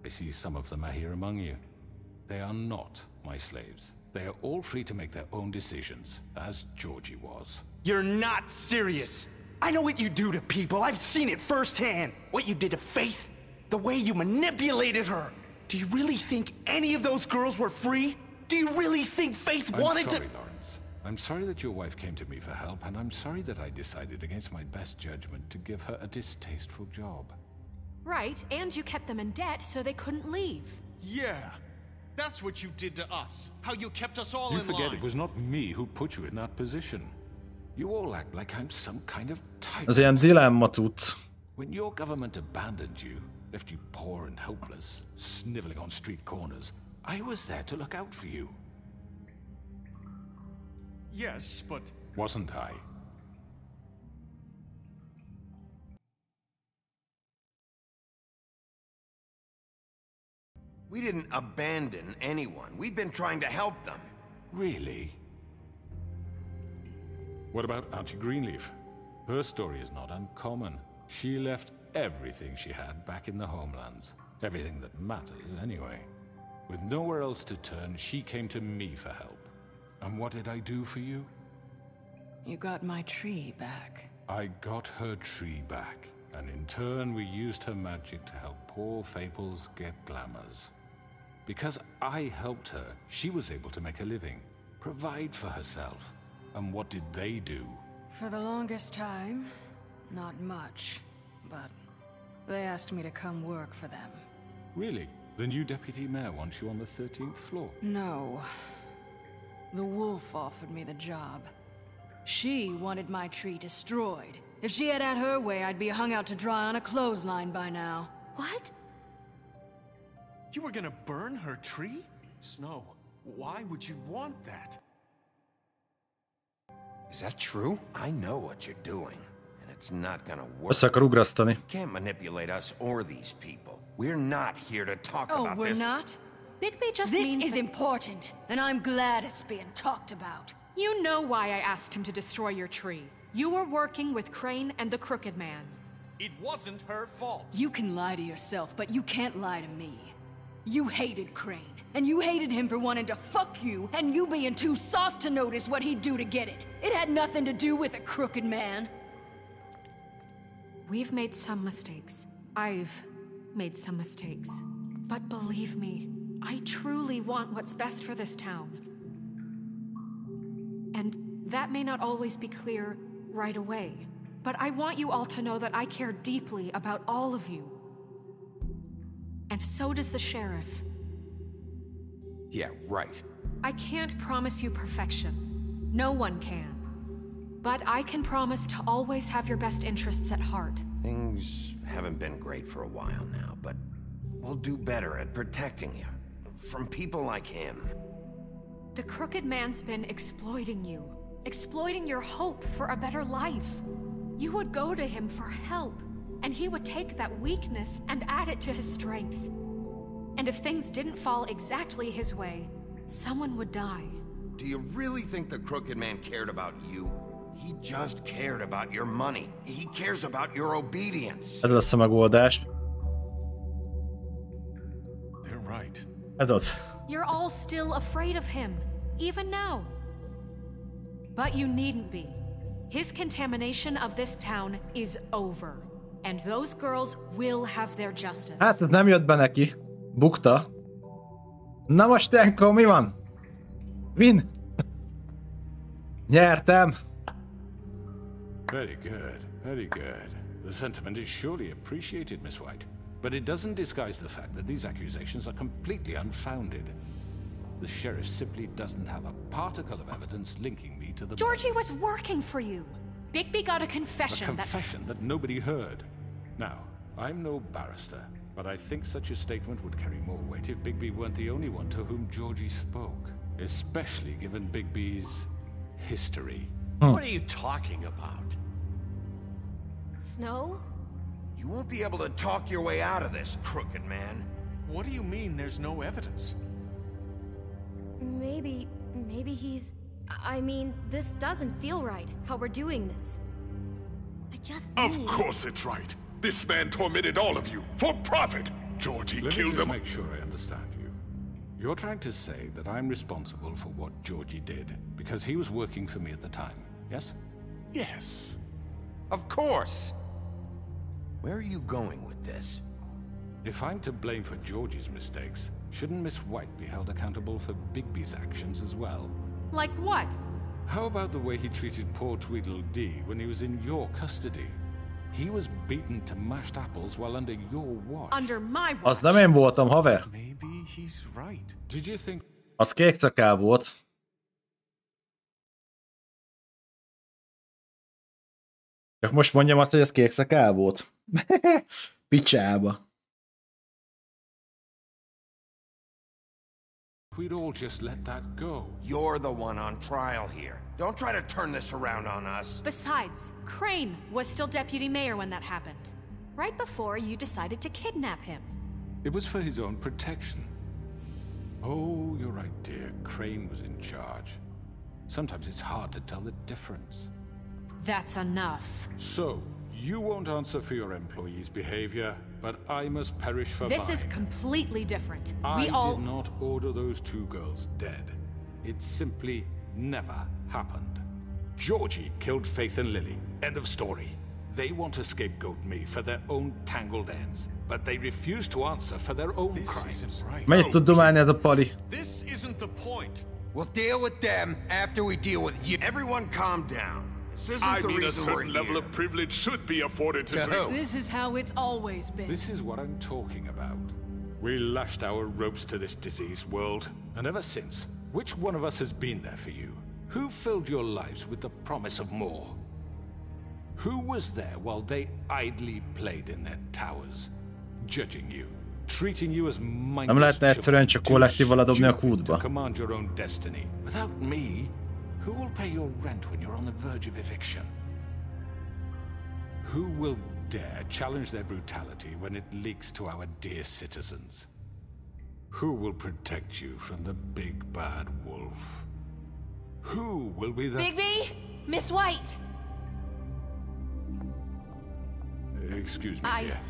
I see some of them are here among you. They are not my slaves. They are all free to make their own decisions, as Georgie was. You're not serious. I know what you do to people. I've seen it firsthand. What you did to Faith, the way you manipulated her. Do you really think any of those girls were free? Do you really think Faith wanted to— I'm sorry, Lawrence. I'm sorry that your wife came to me for help, and I'm sorry that I decided against my best judgment to give her a distasteful job. Right, and you kept them in debt so they couldn't leave. Yeah, that's what you did to us. How you kept us all in line. You forget it was not me who put you in that position. You all act like I'm some kind of tyrant. Ez ilyen dilemma cucc. When your government abandoned you, left you poor and helpless, sniveling on street corners, I was there to look out for you. Yes, but... Wasn't I? We didn't abandon anyone. We've been trying to help them. Really? What about Auntie Greenleaf? Her story is not uncommon. She left everything she had back in the homelands. Everything that matters, anyway. With nowhere else to turn, she came to me for help. And what did I do for you? You got my tree back. I got her tree back. And in turn, we used her magic to help poor Fables get glamours. Because I helped her, she was able to make a living, provide for herself. And what did they do? For the longest time, not much. But they asked me to come work for them. Really? The new deputy mayor wants you on the 13th floor? No. The wolf offered me the job. She wanted my tree destroyed. If she had her way, I'd be hung out to dry on a clothesline by now. What? You were gonna burn her tree? Snow, why would you want that? Is that true? I know what you're doing, and it's not gonna work. Össze akar ugrasztani. You can't manipulate us or these people. We're not here to talk Oh, about we're this. not? Bigby just This means is that... important, and I'm glad it's being talked about. You know why I asked him to destroy your tree. You were working with Crane and the Crooked Man. It wasn't her fault. You can lie to yourself, but you can't lie to me. You hated Crane, and you hated him for wanting to fuck you, and you being too soft to notice what he'd do to get it. It had nothing to do with the Crooked Man. We've made some mistakes. I've made some mistakes. But believe me, I truly want what's best for this town. And that may not always be clear right away, but I want you all to know that I care deeply about all of you. And so does the sheriff. Yeah, right. I can't promise you perfection. No one can. But I can promise to always have your best interests at heart. Things haven't been great for a while now, but we'll do better at protecting you. From people like him. The Crooked Man's been exploiting you. Exploiting your hope for a better life. You would go to him for help, and he would take that weakness and add it to his strength. And if things didn't fall exactly his way, someone would die. Do you really think the Crooked Man cared about you? He just cared about your money. He cares about your obedience. Ez lesz a megoldás. They're right. Ez az. you're all still afraid of him, even now. But you needn't be. His contamination of this town is over, and those girls will have their justice. Hát ez nem jött be neki. Bukta. Na most Tenko, mi van? Win! Nyertem! Very good, very good. The sentiment is surely appreciated, Miss White. But it doesn't disguise the fact that these accusations are completely unfounded. The sheriff simply doesn't have a particle of evidence linking me to the... Georgie was working for you. Bigby got a confession. A confession that nobody heard. Now, I'm no barrister, but I think such a statement would carry more weight if Bigby weren't the only one to whom Georgie spoke. Especially given Bigby's history. What are you talking about? Snow? You won't be able to talk your way out of this, crooked man. What do you mean there's no evidence? Maybe he's... I mean, this doesn't feel right, how we're doing this. I just need... Of course it's right. This man tormented all of you, for profit. Georgie killed them. Let me just make sure I understand you. You're trying to say that I'm responsible for what Georgie did, because he was working for me at the time, yes? Yes. Of course. Where are you going with this? If I'm to blame for Georgie's mistakes, shouldn't Miss White be held accountable for Bigby's actions as well? Like what? How about the way he treated poor Tweedledee when he was in your custody? He was beaten to mashed apples while under your watch. Under my watch. Az nem én voltam, haver. Maybe he's right. Did you think... Az kék szakál volt. Csak most mondjam azt, hogy ez kék szakál volt. Picsába. We'd all just let that go. You're the one on trial here. Don't try to turn this around on us. Besides, Crane was still deputy mayor when that happened. Right before you decided to kidnap him. It was for his own protection. Oh, you're right, dear. Crane was in charge. Sometimes it's hard to tell the difference. That's enough. So, you won't answer for your employees' behavior, but I must perish for mine. This is completely different. I did not order those two girls dead. It simply never happened. Georgie killed Faith and Lily. End of story. They want to scapegoat me for their own tangled ends, but they refuse to answer for their own crimes. Mennyit tud dumálni ez a pali? This isn't the point. We'll deal with them after we deal with you. Everyone calm down. This isn't the reason we're here. I mean, a certain level of privilege should be afforded to me. This is how it's always been. This is what I'm talking about. We lashed our ropes to this diseased world, and ever since, which one of us has been there for you? Who filled your lives with the promise of more? Who was there while they idly played in their towers, judging you, treating you as mindless Nem lehetne egyszerűen csak kollektíval ledobni a kútba. to command your own destiny. Without me, who will pay your rent when you're on the verge of eviction? Who will dare challenge their brutality when it leaks to our dear citizens? Who will protect you from the big bad wolf? Who will be the... Bigby! Miss White! Excuse me, dear.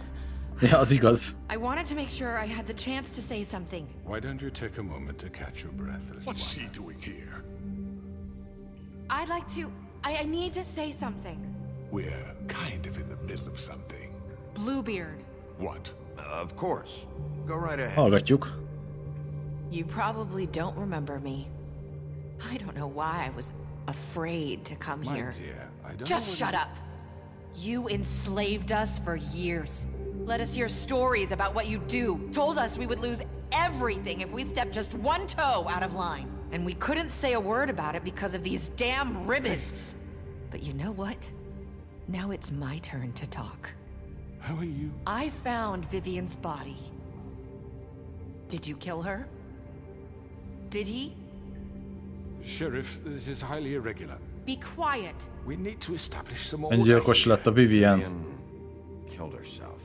Ja, az igaz. I wanted to make sure I had the chance to say something. Why don't you take a moment to catch your breath, little What's one? she doing here? I'd like to... I need to say something. We're kind of in the middle of something. Bluebeard. What? Of course. Go right ahead. Hallgatjuk. You probably don't remember me. I don't know why I was afraid to come My here. dear, I don't Just know shut up. You enslaved us for years. Let us hear stories about what you do. Told us we would lose everything if we stepped just one toe out of line. And we couldn't say a word about it because of these damn ribbons. But you know what? Now it's my turn to talk. How are you? I found Vivian's body. Did you kill her? Did he? Sheriff, this is highly irregular. Be quiet. We need to establish some Öngyilkos lett a Vivian. Killed herself.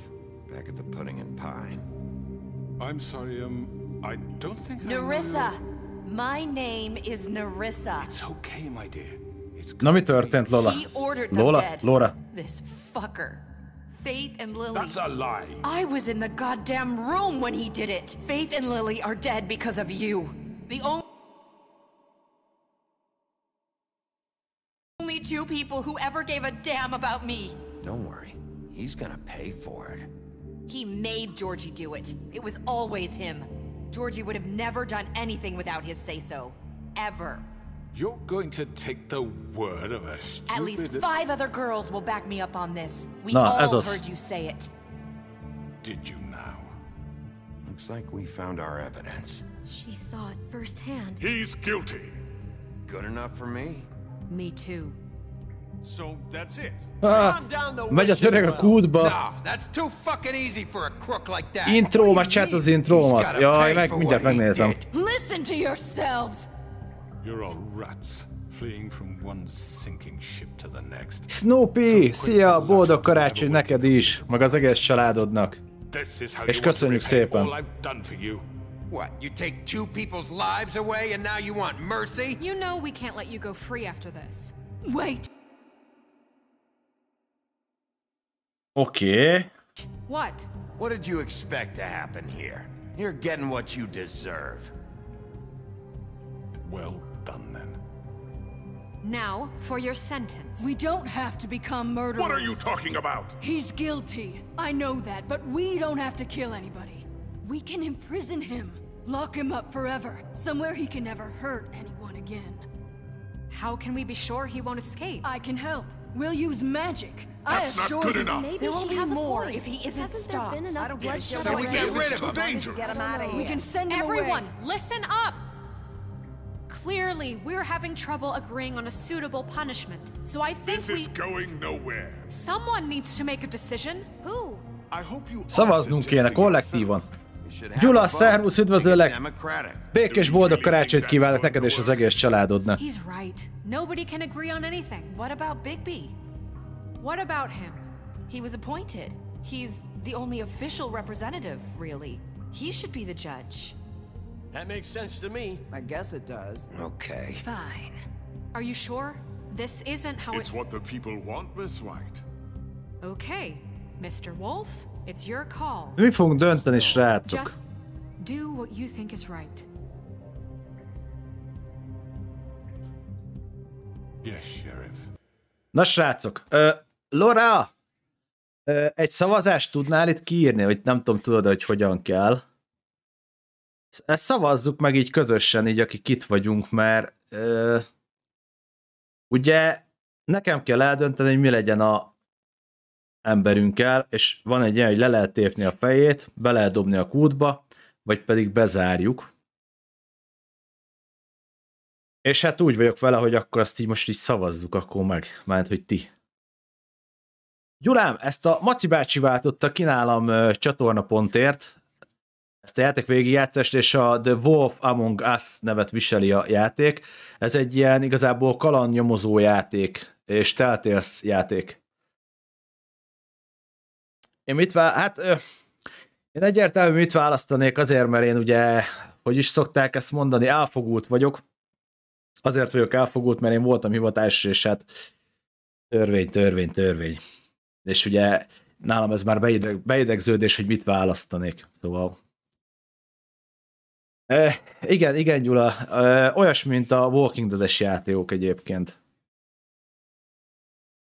Back at the Pudding and Pie. I'm sorry, I don't think Nerissa! My name is Nerissa. It's okay, my dear. It's Na mi történt, Lola? He ordered them Lola? dead. Laura? This fucker. Faith and Lily... That's a lie. I was in the goddamn room when he did it. Faith and Lily are dead because of you. The only two people who ever gave a damn about me. Don't worry. He's gonna pay for it. He made Georgie do it. It was always him. Georgie would have never done anything without his say-so. Ever. You're going to take the word of a stupid... At least 5 other girls will back me up on this. We No, all heard you say it. Did you now? Looks like we found our evidence. She saw it firsthand. He's guilty. Good enough for me. Me too. So that's it. Megy az öreg a kútba. No, that's too fucking easy for a crook like that. Intrómat, chat az intrómat. Jaj, mindjárt megnézem. Listen to yourselves! You're all rats, fleeing from one sinking ship to the next. Snoopy, szia, boldog karácsony neked is, meg az egész családodnak. És köszönjük szépen. What, you take 2 people's lives away and now you want mercy? You know we can't let you go free after this. Wait! Okay. What? What did you expect to happen here? You're getting what you deserve. Well done, then. Now, for your sentence. We don't have to become murderers. What are you talking about? He's guilty. I know that, but we don't have to kill anybody. We can imprison him. Lock him up forever. Somewhere he can never hurt anyone again. How can we be sure he won't escape? I can help. We'll use magic. That's not good enough. Maybe There will she be has more a point. if he isn't Hasn't stopped. there been enough bloodshed So we already? get rid It's of too him. dangerous. Get him out of here. We can send him Everyone, away. listen up! Clearly, we're having trouble agreeing on a suitable punishment, so I think This is going nowhere. someone needs to make a decision. Who? I hope you Szavaznunk kéne kollektívan. Gyula, szervusz, üdvözöllek! Békés boldog karácsonyt kívánok neked és az egész családodnak. He's right. Nobody can agree on anything. What about Bigby? What about him? He was appointed. He's the only official representative, really. He should be the judge. That makes sense to me. I guess it does. Okay. Fine. Are you sure? This isn't how It's what the people want, Miss White. Okay, Mr. Wolf, it's your call. Mi fogunk dönteni, srácok? Just do what you think is right. Yes, Sheriff. Na, srácok, Laura, egy szavazást tudnál itt kiírni, vagy nem tudom, tudod, hogy hogyan kell. Ezt szavazzuk meg így közösen, így akik itt vagyunk, mert ugye nekem kell eldönteni, hogy mi legyen a emberünkkel, és van egy ilyen, hogy le lehet tépni a fejét, be lehet dobni a kútba, vagy pedig bezárjuk. És hát úgy vagyok vele, hogy akkor azt így most így szavazzuk akkor meg, mert hogy ti. Gyulám, ezt a Maci bácsi váltotta ki nálam Csatornapontért, ezt a játék végigjátszást, és a The Wolf Among Us nevet viseli a játék. Ez egy ilyen igazából kalandnyomozó játék, és Telltales játék. Én én egyértelműen mit választanék azért, mert én ugye, hogy is szokták ezt mondani, elfogult vagyok. Azért vagyok elfogult, mert én voltam hivatás, és hát törvény. És ugye nálam ez már beidegződés, hogy mit választanék. Szóval... igen, Gyula. Olyasmi, mint a Walking Dead-es játékok egyébként.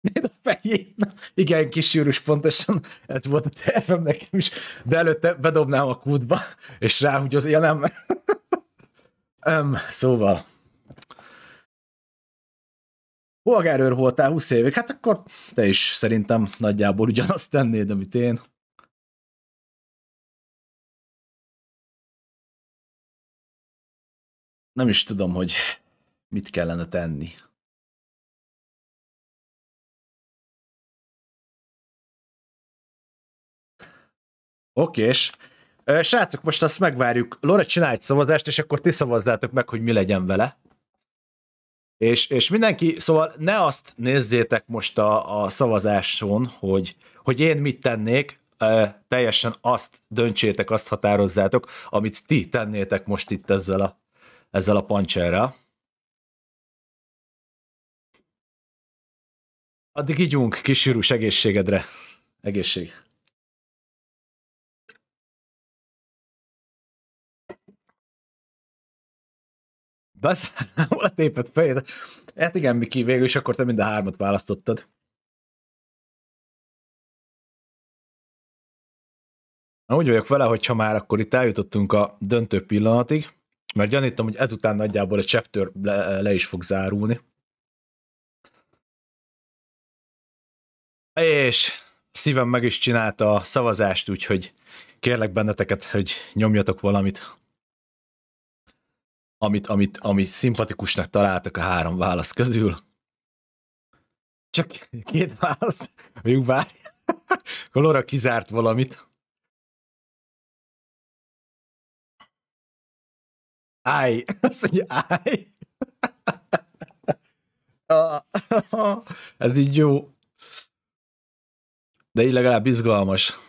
Nézd a fejét. Igen, kis sűrűs, pontosan. Ez volt a tervem nekem is. De előtte bedobnám a kútba, és ráhúgyoz. Ja, nem. Szóval... Polgárőr voltál 20 évig, hát akkor te is szerintem nagyjából ugyanazt tennéd, amit én. Nem is tudom, hogy mit kellene tenni. Okés. Srácok, most azt megvárjuk. Laura, csinálj egy szavazást, és akkor ti szavazzátok meg, hogy mi legyen vele. És mindenki, szóval ne azt nézzétek most a szavazáson, hogy én mit tennék, teljesen azt döntsétek, azt határozzátok, amit ti tennétek most itt ezzel a pancserrel. Addig ígyunk, kis sűrűs egészségedre. Egészség. Hol a tépet fejed? Hát igen, Miki, végül is akkor te mind a hármat választottad. Úgy vagyok vele, hogyha már akkor itt eljutottunk a döntő pillanatig, mert gyanítom, hogy ezután nagyjából a chapter le is fog zárulni. És szívem meg is csinálta a szavazást, úgyhogy kérlek benneteket, hogy nyomjatok valamit, amit szimpatikusnak találtak a 3 válasz közül. Csak 2 válasz, mondjuk várj. Laura kizárt valamit. Állj! Azt mondja, állj! Ez így jó. De így legalább izgalmas.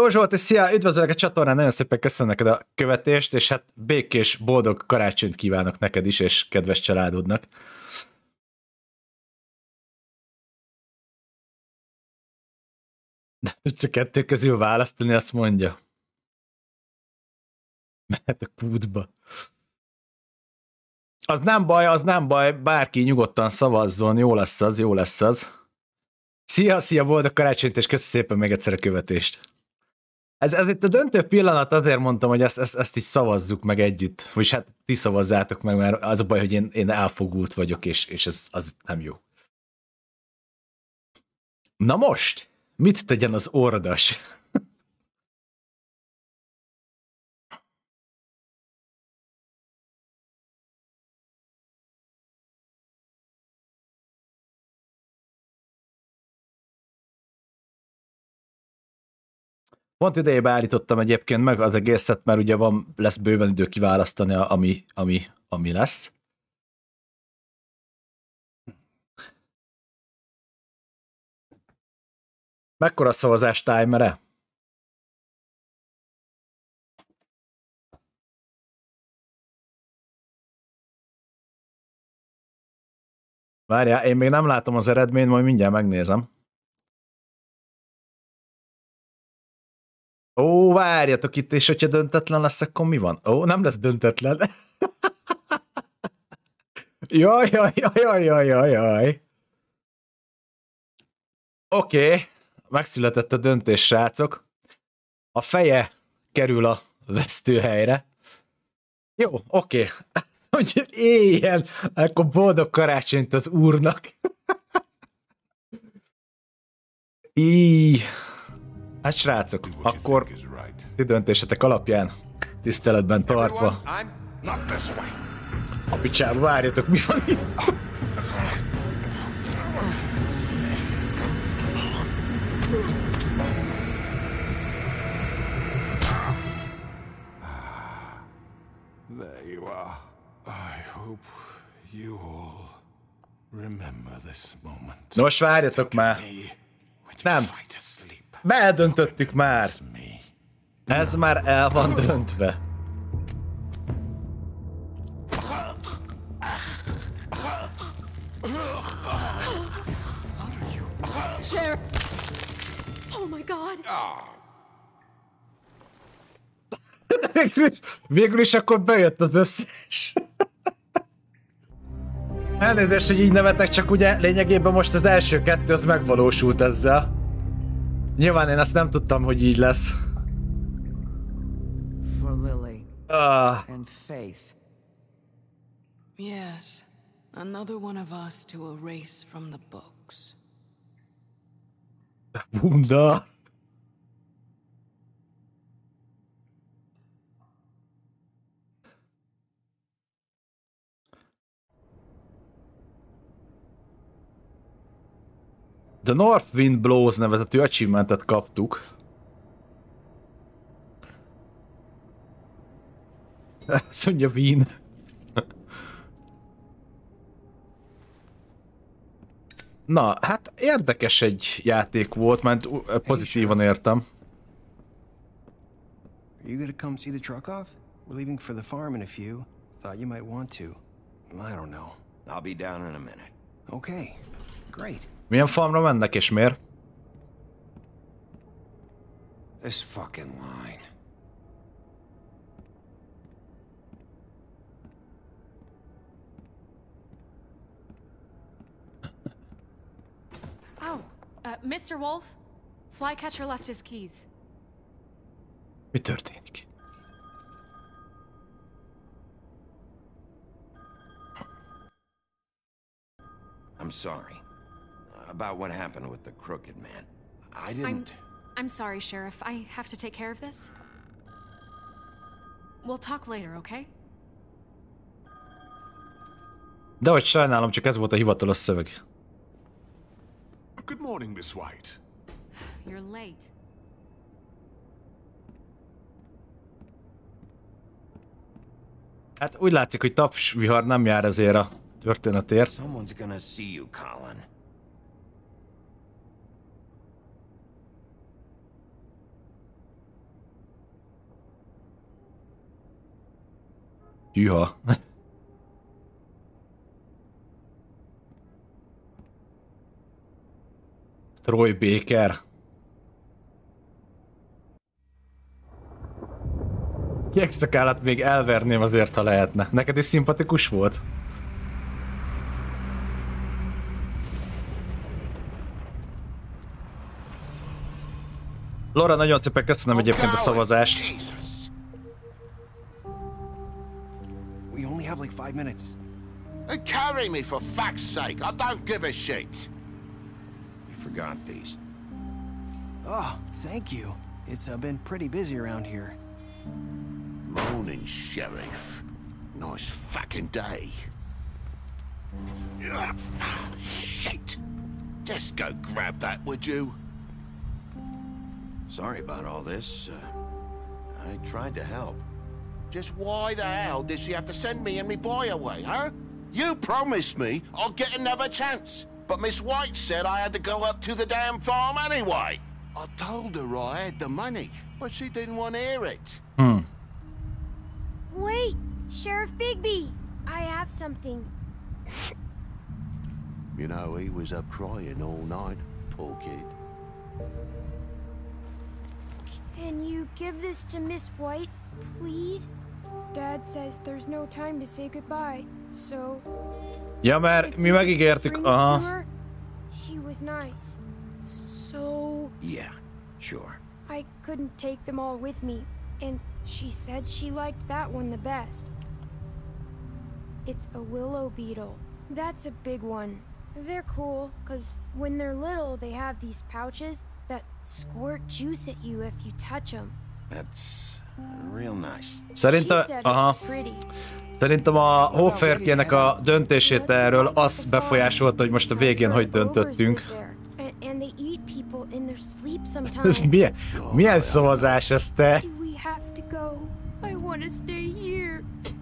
Zsolt, és szia! Üdvözlök a csatornán, nagyon szépen köszönöm neked a követést, és hát békés, boldog karácsonyt kívánok neked is, és kedves családodnak. De tudsz a 2 közül választani, azt mondja. Mehet a kútba. Az nem baj, bárki nyugodtan szavazzon, jó lesz az, jó lesz az. Szia, boldog karácsonyt, és köszi szépen még egyszer a követést. Ez itt a döntő pillanat, azért mondtam, hogy ezt így szavazzuk meg együtt. Vagyis hát ti szavazzátok meg, mert az a baj, hogy én elfogult vagyok, és az nem jó. Na most, mit tegyen az ordas? Pont idejébe állítottam egyébként meg az egészet, mert ugye lesz bőven idő kiválasztani, ami lesz. Mekkora szavazás timere? Várjál, én még nem látom az eredményt, majd mindjárt megnézem. Ó, várjatok itt, és hogyha döntetlen lesz, akkor mi van? Ó, nem lesz döntetlen. Jaj. Oké, megszületett a döntés, srácok. A feje kerül a vesztőhelyre. Jó, oké. Hogy éljen, akkor boldog karácsonyt az úrnak. Hát srácok, akkor ti döntésetek alapján, tiszteletben tartva. A picsába, várjatok, mi van itt? There you are. I hope you all remember this moment. Nos, várjatok már. Nem. Eldöntöttük már. Ez már el van döntve. Oh my god. Végül is akkor bejött az összes. Elnézést, hogy így nevetek, csak ugye lényegében most az első 2 az megvalósult ezzel. Nyilván én ezt nem tudtam, hogy így lesz. For Lily and Faith. Yes, another one of us to erase from the books. Bunda. The North Wind Blows nevezetű achievementet kaptuk. Azt mondja Wien. Na, hát érdekes egy játék volt, mert pozitívan értem. Are you gonna come see the truck off? We're leaving for the farm in a few. Thought you might want to. I don't know. I'll be down in a minute. Okay, great. Milyen farmra mennek és miért? This fucking line. Oh, Mr. Wolf? Flycatcher left his keys. Mi történik? I'm sorry. About what happened with the crooked man. I didn't... I'm sorry, Sheriff. I have to take care of this. We'll talk later, okay? De hogy sajnálom, csak ez volt a hivatalos szöveg. Good morning, Miss White. You're late. Hát úgy látszik, hogy tapsvihar nem jár ezért a történetért. Someone's gonna see you, Colin. Hűha. Troy Baker. Jegszakállat még elverném azért, ha lehetne. Neked is szimpatikus volt? Laura, nagyon szépen köszönöm egyébként a szavazást. We only have like 5 minutes. Carry me for fuck's sake! I don't give a shit! You forgot these. Oh, thank you. It's been pretty busy around here. Morning, Sheriff. Nice fucking day. Shit! Just go grab that, would you? Sorry about all this. I tried to help. Just why the hell did she have to send me and me boy away, huh? You promised me I'll get another chance. But Miss White said I had to go up to the damn farm anyway. I told her I had the money, but she didn't want to hear it. Wait, Sheriff Bigby, I have something. You know, he was up crying all night, poor kid. Can you give this to Miss White, please? Dad says there's no time to say goodbye, so... Ja, mert mi megígértük, aha. She was nice, so... Yeah, sure. I couldn't take them all with me, and she said she liked that one the best. It's a willow beetle. That's a big one. They're cool, because when they're little, they have these pouches that squirt juice at you if you touch them. That's real nice. Szerintem a hófehérkének a döntését erről az befolyásolta, hogy most a végén hogy döntöttünk. Milyen szavazás ez, te?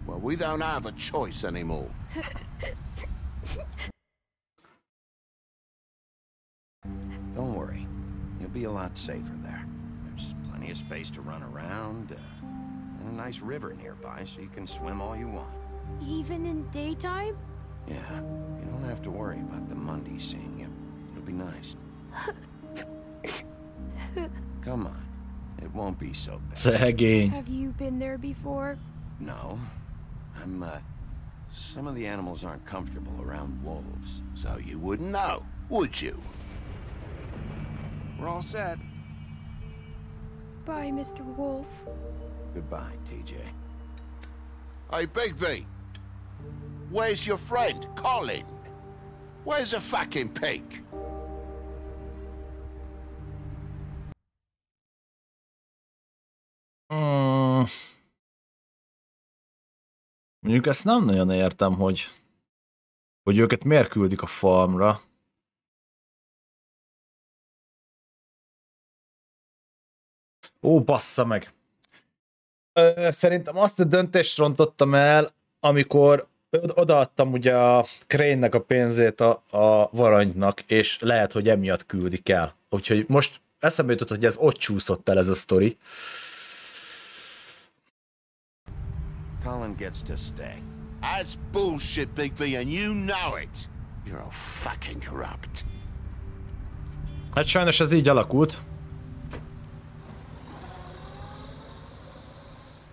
Well, we don't have a choice anymore. Don't worry. You'll be a lot safer there. There's plenty of space to run around, and a nice river nearby so you can swim all you want. Even in daytime? Yeah, you don't have to worry about the Mundies seeing you. It'll be nice. Come on. It won't be so bad. Szegény. Have you been there before? No. Some of the animals aren't comfortable around wolves, so you wouldn't know, would you? We're all set. Bye, Mr. Wolf. Goodbye, TJ. Hey, Bigby! Where's your friend, Colin? Where's the fucking pig? Mondjuk ezt nem nagyon értem, hogy őket miért küldik a farmra. Ó, bassza meg! Szerintem azt a döntést rontottam el, amikor odaadtam ugye a Crane-nek a pénzét a Varanynak, és lehet, hogy emiatt küldik el. Úgyhogy most eszembe jutott, hogy ez ott csúszott el ez a sztori. Colin gets to stay. That's bullshit, Big B, and you know it. You're all fucking corrupt. Hát sajnos ez így alakult.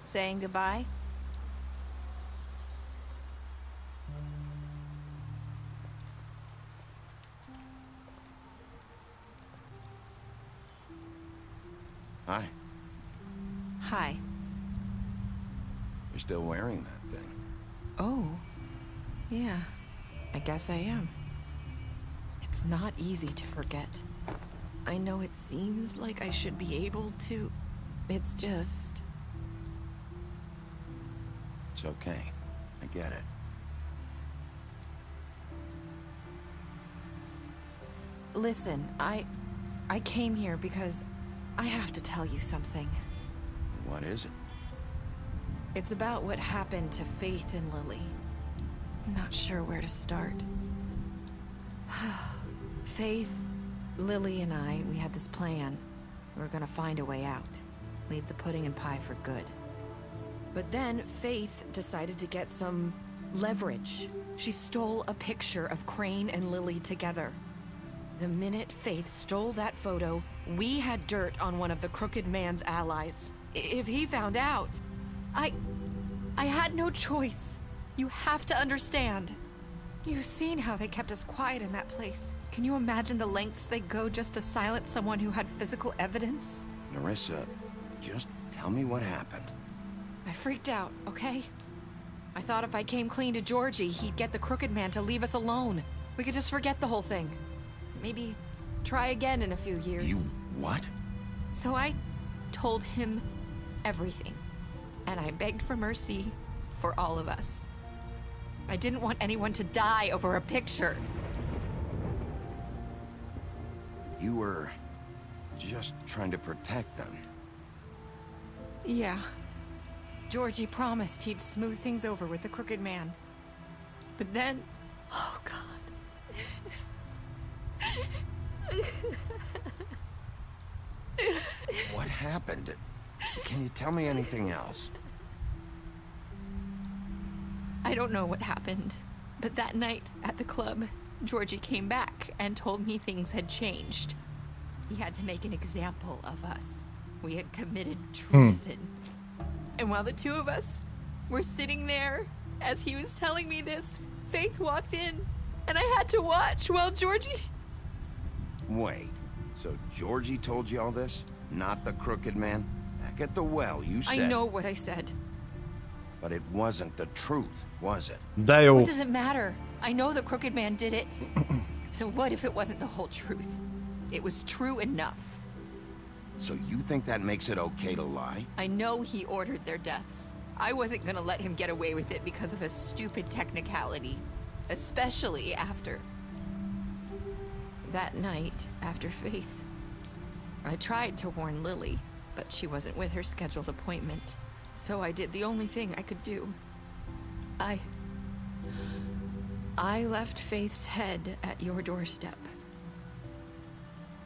Saying goodbye? Hi. Hi. You're still wearing that thing. Oh. Yeah. I guess I am. It's not easy to forget. I know it seems like I should be able to. It's just... It's okay. I get it. Listen, I came here because I have to tell you something. What is it? It's about what happened to Faith and Lily. I'm not sure where to start. Faith, Lily, and I, we had this plan. We were gonna find a way out. Leave the pudding and pie for good. But then Faith decided to get some leverage. She stole a picture of Crane and Lily together. The minute Faith stole that photo, we had dirt on one of the Crooked Man's allies. If he found out, I had no choice. You have to understand. You've seen how they kept us quiet in that place. Can you imagine the lengths they go just to silence someone who had physical evidence? Nerissa, just tell me what happened. I freaked out, okay? I thought if I came clean to Georgie, he'd get the Crooked Man to leave us alone. We could just forget the whole thing. Maybe try again in a few years. You what? So I told him everything. And I begged for mercy for all of us. I didn't want anyone to die over a picture. You were just trying to protect them. Yeah. Georgie promised he'd smooth things over with the Crooked Man. But then... Oh, God. What happened? Can you tell me anything else? I don't know what happened, but that night at the club, Georgie came back and told me things had changed. He had to make an example of us. We had committed treason. And while the two of us were sitting there, as he was telling me this, Faith walked in, and I had to watch while Georgie... Wait, so Georgie told you all this? Not the Crooked Man? Back at the well, you said... I know what I said. But it wasn't the truth, was it? What does it matter? I know the Crooked Man did it. So what if it wasn't the whole truth? It was true enough. So you think that makes it okay to lie? I know he ordered their deaths. I wasn't gonna let him get away with it because of a stupid technicality. Especially after... that night, after Faith. I tried to warn Lily, but she wasn't with her scheduled appointment. So I did the only thing I could do. I left Faith's head at your doorstep.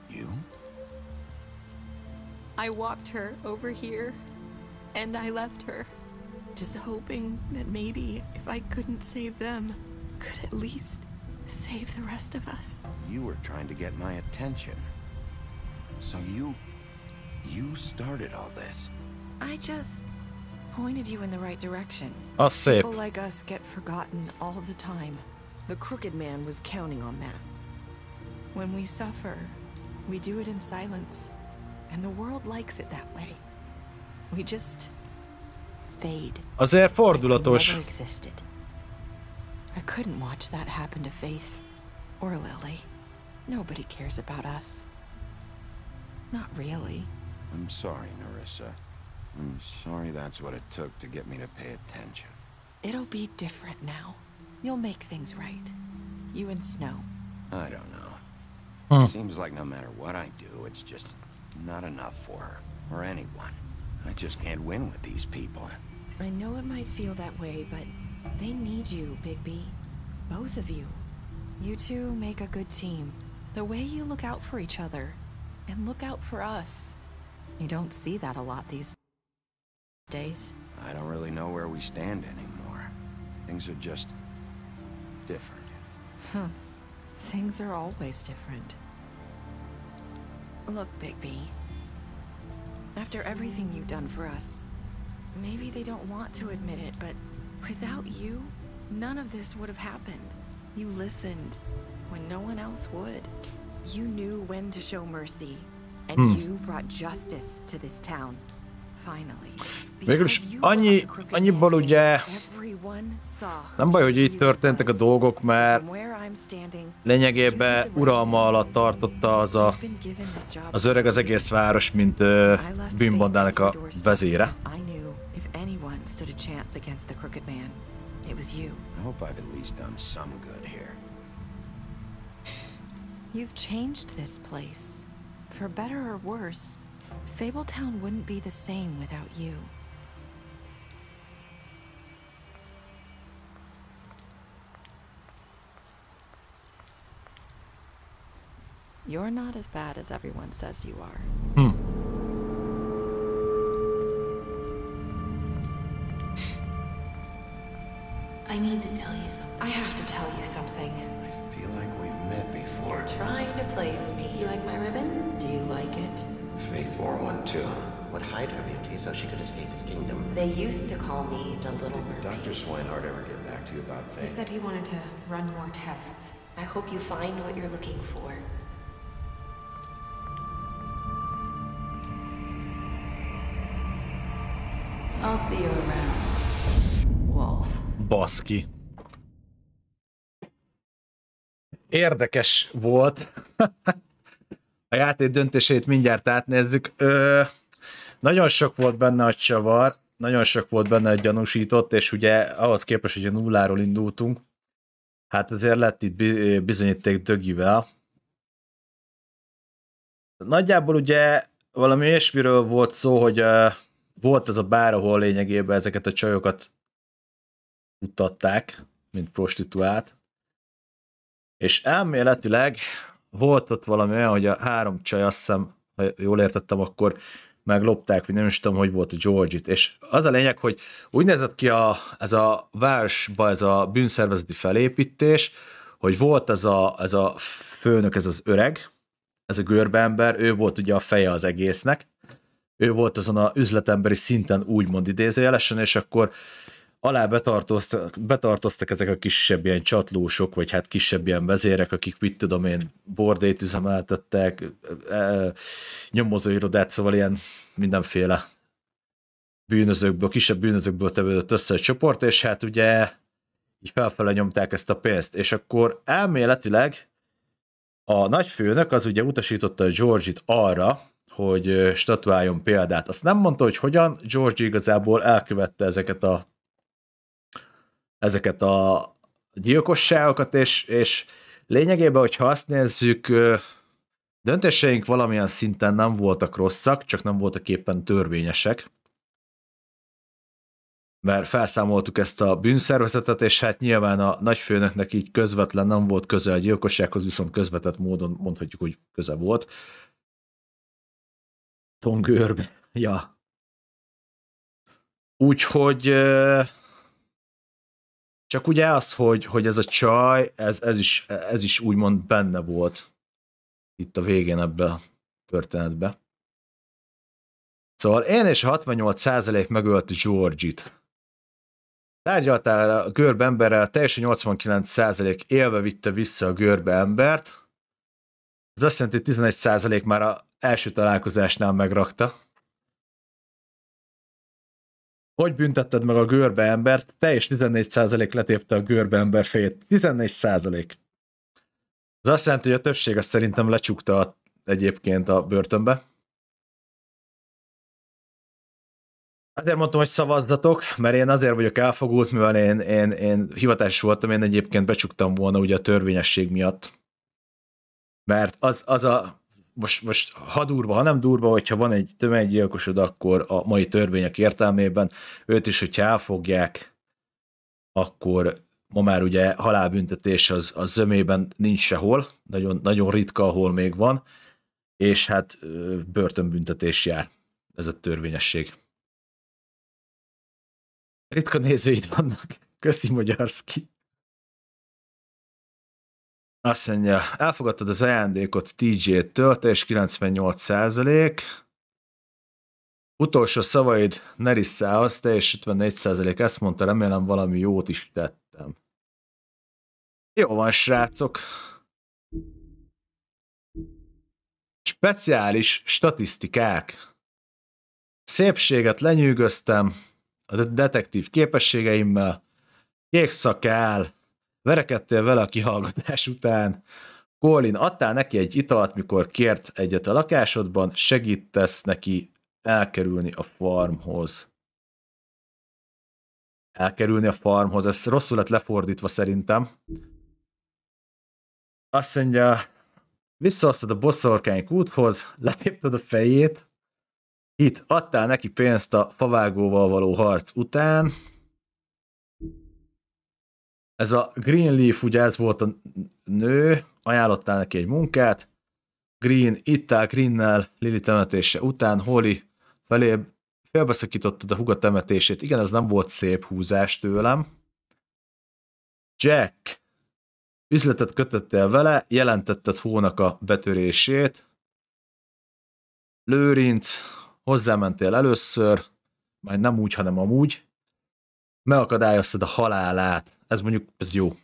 You? I walked her over here, and I left her. Just hoping that maybe if I couldn't save them, could at least save the rest of us. You were trying to get my attention. So you started all this. I just pointed you in the right direction. Szép. People like us get forgotten all the time. The Crooked Man was counting on that. When we suffer, we do it in silence. And the world likes it that way. We just fade. Azért fordulatos. Never existed. I couldn't watch that happen to Faith or Lily. Nobody cares about us. Not really. I'm sorry, Nerissa. I'm sorry that's what it took to get me to pay attention. It'll be different now. You'll make things right. You and Snow. I don't know. It seems like no matter what I do, it's just not enough for her, or anyone. I just can't win with these people. I know it might feel that way, but They need you, Bigby. Both of you. You two make a good team. The way you look out for each other and look out for us. You don't see that a lot these days. I don't really know where we stand anymore. Things are just different. Huh. Things are always different. Look, Bigby. After everything you've done for us, maybe they don't want to admit it, but without you, none of this would have happened. You listened when no one else would. You knew when to show mercy, and you brought justice to this town. Finally. Végülis annyiból ugye nem baj, hogy így történtek a dolgok, mert lényegében uralma alatt tartotta az öreg az egész város, mint bűnbandának a vezére. I hope I've at least done some good here. You've changed this place. For better or worse, Fabletown wouldn't be the same without you. You're not as bad as everyone says you are. I need to tell you something. I have to tell you something. I feel like we've met before. You're trying to place me. You like my ribbon? Do you like it? Faith wore one too. Would hide her beauty so she could escape his kingdom. They used to call me the Little Mermaid. Did Dr. Swinehart ever get back to you about Faith? He said he wanted to run more tests. I hope you find what you're looking for. I'll see you around, Wolf. Baszki. Érdekes volt. A játék döntését mindjárt átnézzük. Nagyon sok volt benne a csavar, nagyon sok volt benne a gyanúsított, és ugye ahhoz képest, hogy a nulláról indultunk, hát azért lett itt bizonyíték dögivel. Nagyjából ugye valami ilyesmiről volt szó, hogy volt az a bár, ahol lényegében ezeket a csajokat mutatták, mint prostituált. És elméletileg volt ott valami olyan, hogy a 3 csaj, azt hiszem, ha jól értettem, akkor meglopták, vagy nem is tudom, hogy volt a Georgie-t. És az a lényeg, hogy úgy nézett ki ez a városba, ez a bűnszervezeti felépítés, hogy volt ez a főnök, ez az öreg, ez a görbeember, ő volt ugye a feje az egésznek, ő volt azon a üzletemberi szinten úgymond idézőjelesen, és akkor alá betartoztak ezek a kisebb ilyen csatlósok, vagy hát kisebb ilyen vezérek, akik mit tudom én, bordét üzemeltettek, nyomozóirodát, szóval ilyen mindenféle bűnözőkből, kisebb bűnözőkből tevődött össze a csoport, és hát ugye így felfele nyomták ezt a pénzt, és akkor elméletileg a nagyfőnök az ugye utasította a Georgie-t arra, hogy statuáljon példát. Azt nem mondta, hogy hogyan, Georgie igazából elkövette ezeket a gyilkosságokat, és lényegében, hogyha azt nézzük, döntéseink valamilyen szinten nem voltak rosszak, csak nem voltak éppen törvényesek. Mert felszámoltuk ezt a bűnszervezetet, és hát nyilván a nagyfőnöknek így közvetlen nem volt köze a gyilkossághoz, viszont közvetett módon mondhatjuk, hogy köze volt. Tongőrbe. Ja. Úgyhogy csak ugye az, hogy ez a csaj, ez is úgymond benne volt itt a végén ebbe a történetbe. Szóval én és a 68% megölte Georgie-t. Tárgyaltál a görbe emberrel, teljesen 89% élve vitte vissza a görbe embert. Ez azt jelenti, hogy 11% már az első találkozásnál megrakta. Hogy büntetted meg a görbe embert? Teljes 14% letépte a görbe ember fejét. 14%. Ez azt jelenti, hogy a többség azt szerintem lecsukta egyébként a börtönbe. Azért mondtam, hogy szavazzatok, mert én azért vagyok elfogult, mivel én hivatásos voltam, én egyébként becsuktam volna ugye a törvényesség miatt. Mert az a most ha durva, ha nem durva, hogyha van egy tömeggyilkosod, akkor a mai törvények értelmében őt is, hogyha elfogják, akkor ma már ugye halálbüntetés az zömében nincs sehol, nagyon, nagyon ritka, ahol még van, és hát börtönbüntetés jár. Ez a törvényesség. Ritka nézőid vannak. Köszi, Magyarszki. Azt mondja, elfogadtad az ajándékot TJ-től, te és 98%. Utolsó szavaid Nerissához, te és 54%. Ezt mondta, remélem valami jót is tettem. Jó van, srácok. Speciális statisztikák. Szépséget lenyűgöztem a detektív képességeimmel. Kék szakál. Verekedtél vele a kihallgatás után. Colin, adtál neki egy italt, mikor kért egyet a lakásodban, segítesz neki elkerülni a farmhoz. Elkerülni a farmhoz, ez rosszul lett lefordítva szerintem. Azt mondja, visszahoztad a bosszorkány úthoz, letépted a fejét, itt adtál neki pénzt a favágóval való harc után. Ez a Greenleaf, ugye ez volt a nő, ajánlottál neki egy munkát. Green, ittál Greennel Lily temetése után, Holly felébb félbeszakítottad a húga temetését. Igen, ez nem volt szép húzás tőlem. Jack, üzletet kötöttél vele, jelentetted Hónak a betörését. Lőrinc, hozzámentél először, majd nem úgy, hanem amúgy. Megakadályoztad a halálát. Ez mondjuk, ez jó.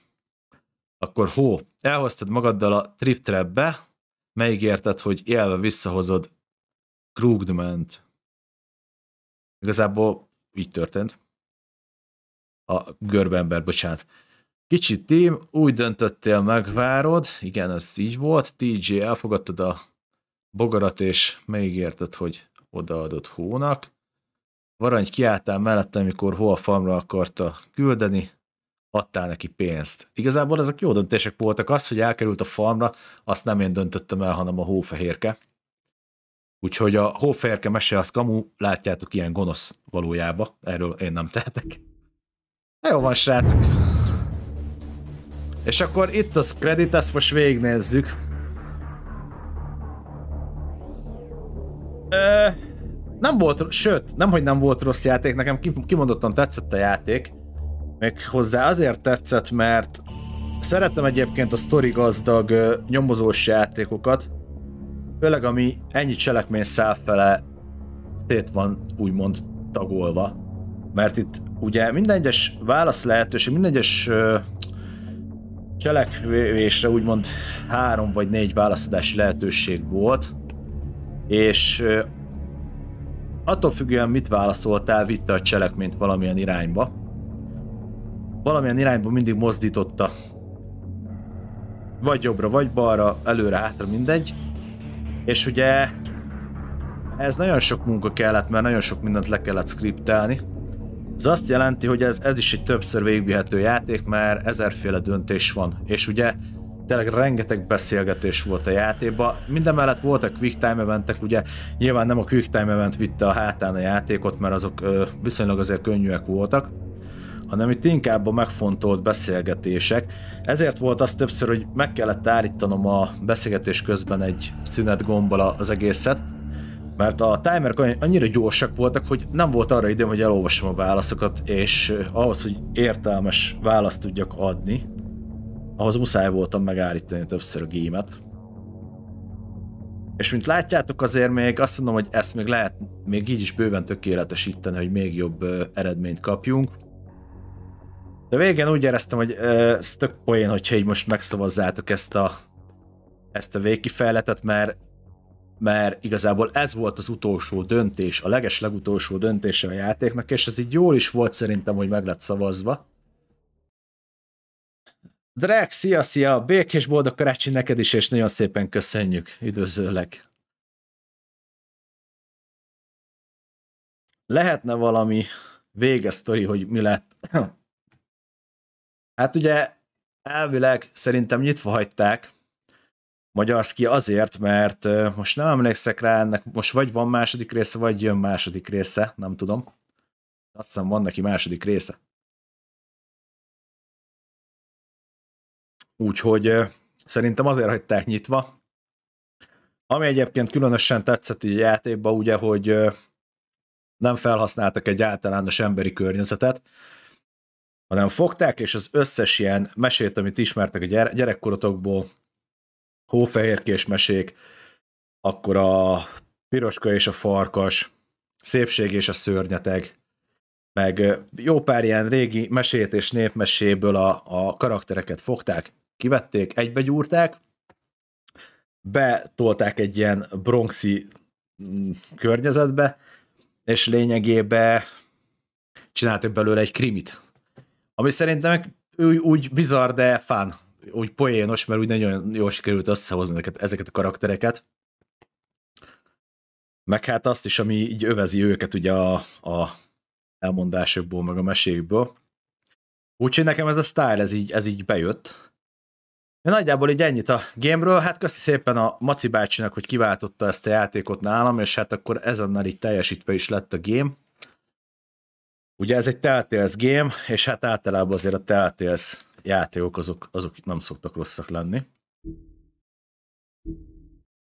Akkor Hó, elhoztad magaddal a Trip Trapbe, megígérted, hogy élve visszahozod Krugdment. Igazából így történt. A görbeember, bocsánat. Kicsi tím, úgy döntöttél, megvárod. Igen, ez így volt. TJ, elfogadtad a bogarat, és megígérted, hogy odaadod Hónak. Varany, kiálltál mellette, amikor Hó a farmra akarta küldeni, adtál neki pénzt. Igazából ezek jó döntések voltak. Az, hogy elkerült a farmra, azt nem én döntöttem el, hanem a hófehérke. Úgyhogy a hófehérke mese az kamu, látjátok, ilyen gonosz valójában. Erről én nem tehetek. Jó van, srácok. És akkor itt az credit, ezt most végignézzük. Nem volt, sőt, nemhogy nem volt rossz játék, nekem kimondottan tetszett a játék. Még hozzá azért tetszett, mert szeretem egyébként a sztori gazdag nyomozós játékokat, főleg ami ennyi cselekményszál fele szét van úgymond tagolva. Mert itt ugye minden egyes válasz lehetőség, minden egyes cselekvésre úgymond 3 vagy 4 válaszadási lehetőség volt, és attól függően mit válaszoltál, vitte a cselekményt valamilyen irányba. Valamilyen irányba mindig mozdította. Vagy jobbra, vagy balra, előre, hátra, mindegy. És ugye ez nagyon sok munka kellett, mert nagyon sok mindent le kellett skriptelni. Ez azt jelenti, hogy ez is egy többször végigvihető játék, mert 1000-féle döntés van. És ugye tényleg rengeteg beszélgetés volt a játékban. Mindemellett voltak quick time eventek, ugye nyilván nem a quick time event vitte a hátán a játékot, mert azok viszonylag azért könnyűek voltak, hanem itt inkább a megfontolt beszélgetések. Ezért volt az többször, hogy meg kellett állítanom a beszélgetés közben egy szünet gombbal az egészet, mert a timerek annyira gyorsak voltak, hogy nem volt arra időm, hogy elolvassam a válaszokat, és ahhoz, hogy értelmes választ tudjak adni, ahhoz muszáj voltam megállítani többször a gémet. És mint látjátok, azért még azt mondom, hogy ezt még lehet még így is bőven tökéletesíteni, hogy még jobb eredményt kapjunk. De végén úgy éreztem, hogy ez tök poén, hogyha így most megszavazzátok ezt a végkifejletet, mert igazából ez volt az utolsó döntés, a legutolsó döntése a játéknak, és ez így jól is volt szerintem, hogy meg lett szavazva. Drag, szia! Békés boldog karácsony neked is, és nagyon szépen köszönjük. Üdvözöllek. Lehetne valami végesztori, hogy mi lett? Hát ugye elvileg szerintem nyitva hagyták Magyarszki azért, mert most nem emlékszek rá, ennek most vagy van második része, vagy jön második része, nem tudom. Azt hiszem van neki második része. úgyhogy szerintem azért hagyták nyitva. Ami egyébként különösen tetszett így a játékban, ugye, hogy nem felhasználtak egy általános emberi környezetet, hanem fogták, és az összes ilyen mesét, amit ismertek a gyerekkorotokból, hófehérkés mesék, akkor a piroska és a farkas, szépség és a szörnyeteg, meg jó pár ilyen régi mesét és népmeséből a karaktereket fogták, kivették, egybegyúrták, betolták egy ilyen bronxi környezetbe, és lényegében csináltak belőle egy krimit. Ami szerintem úgy bizarr, de fun, úgy poénos, mert úgy nagyon jól sikerült összehozni ezeket a karaktereket. Meg hát azt is, ami így övezi őket ugye a elmondásokból, meg a mesékből. Úgyhogy nekem ez a style, ez így bejött. Nagyjából így ennyit a gameről, hát köszi szépen a Maci bácsinak, hogy kiváltotta ezt a játékot nálam, és hát akkor ezennel így teljesítve is lett a game. Ugye ez egy Telltales game, és hát általában azért a Telltales játékok azok nem szoktak rosszak lenni.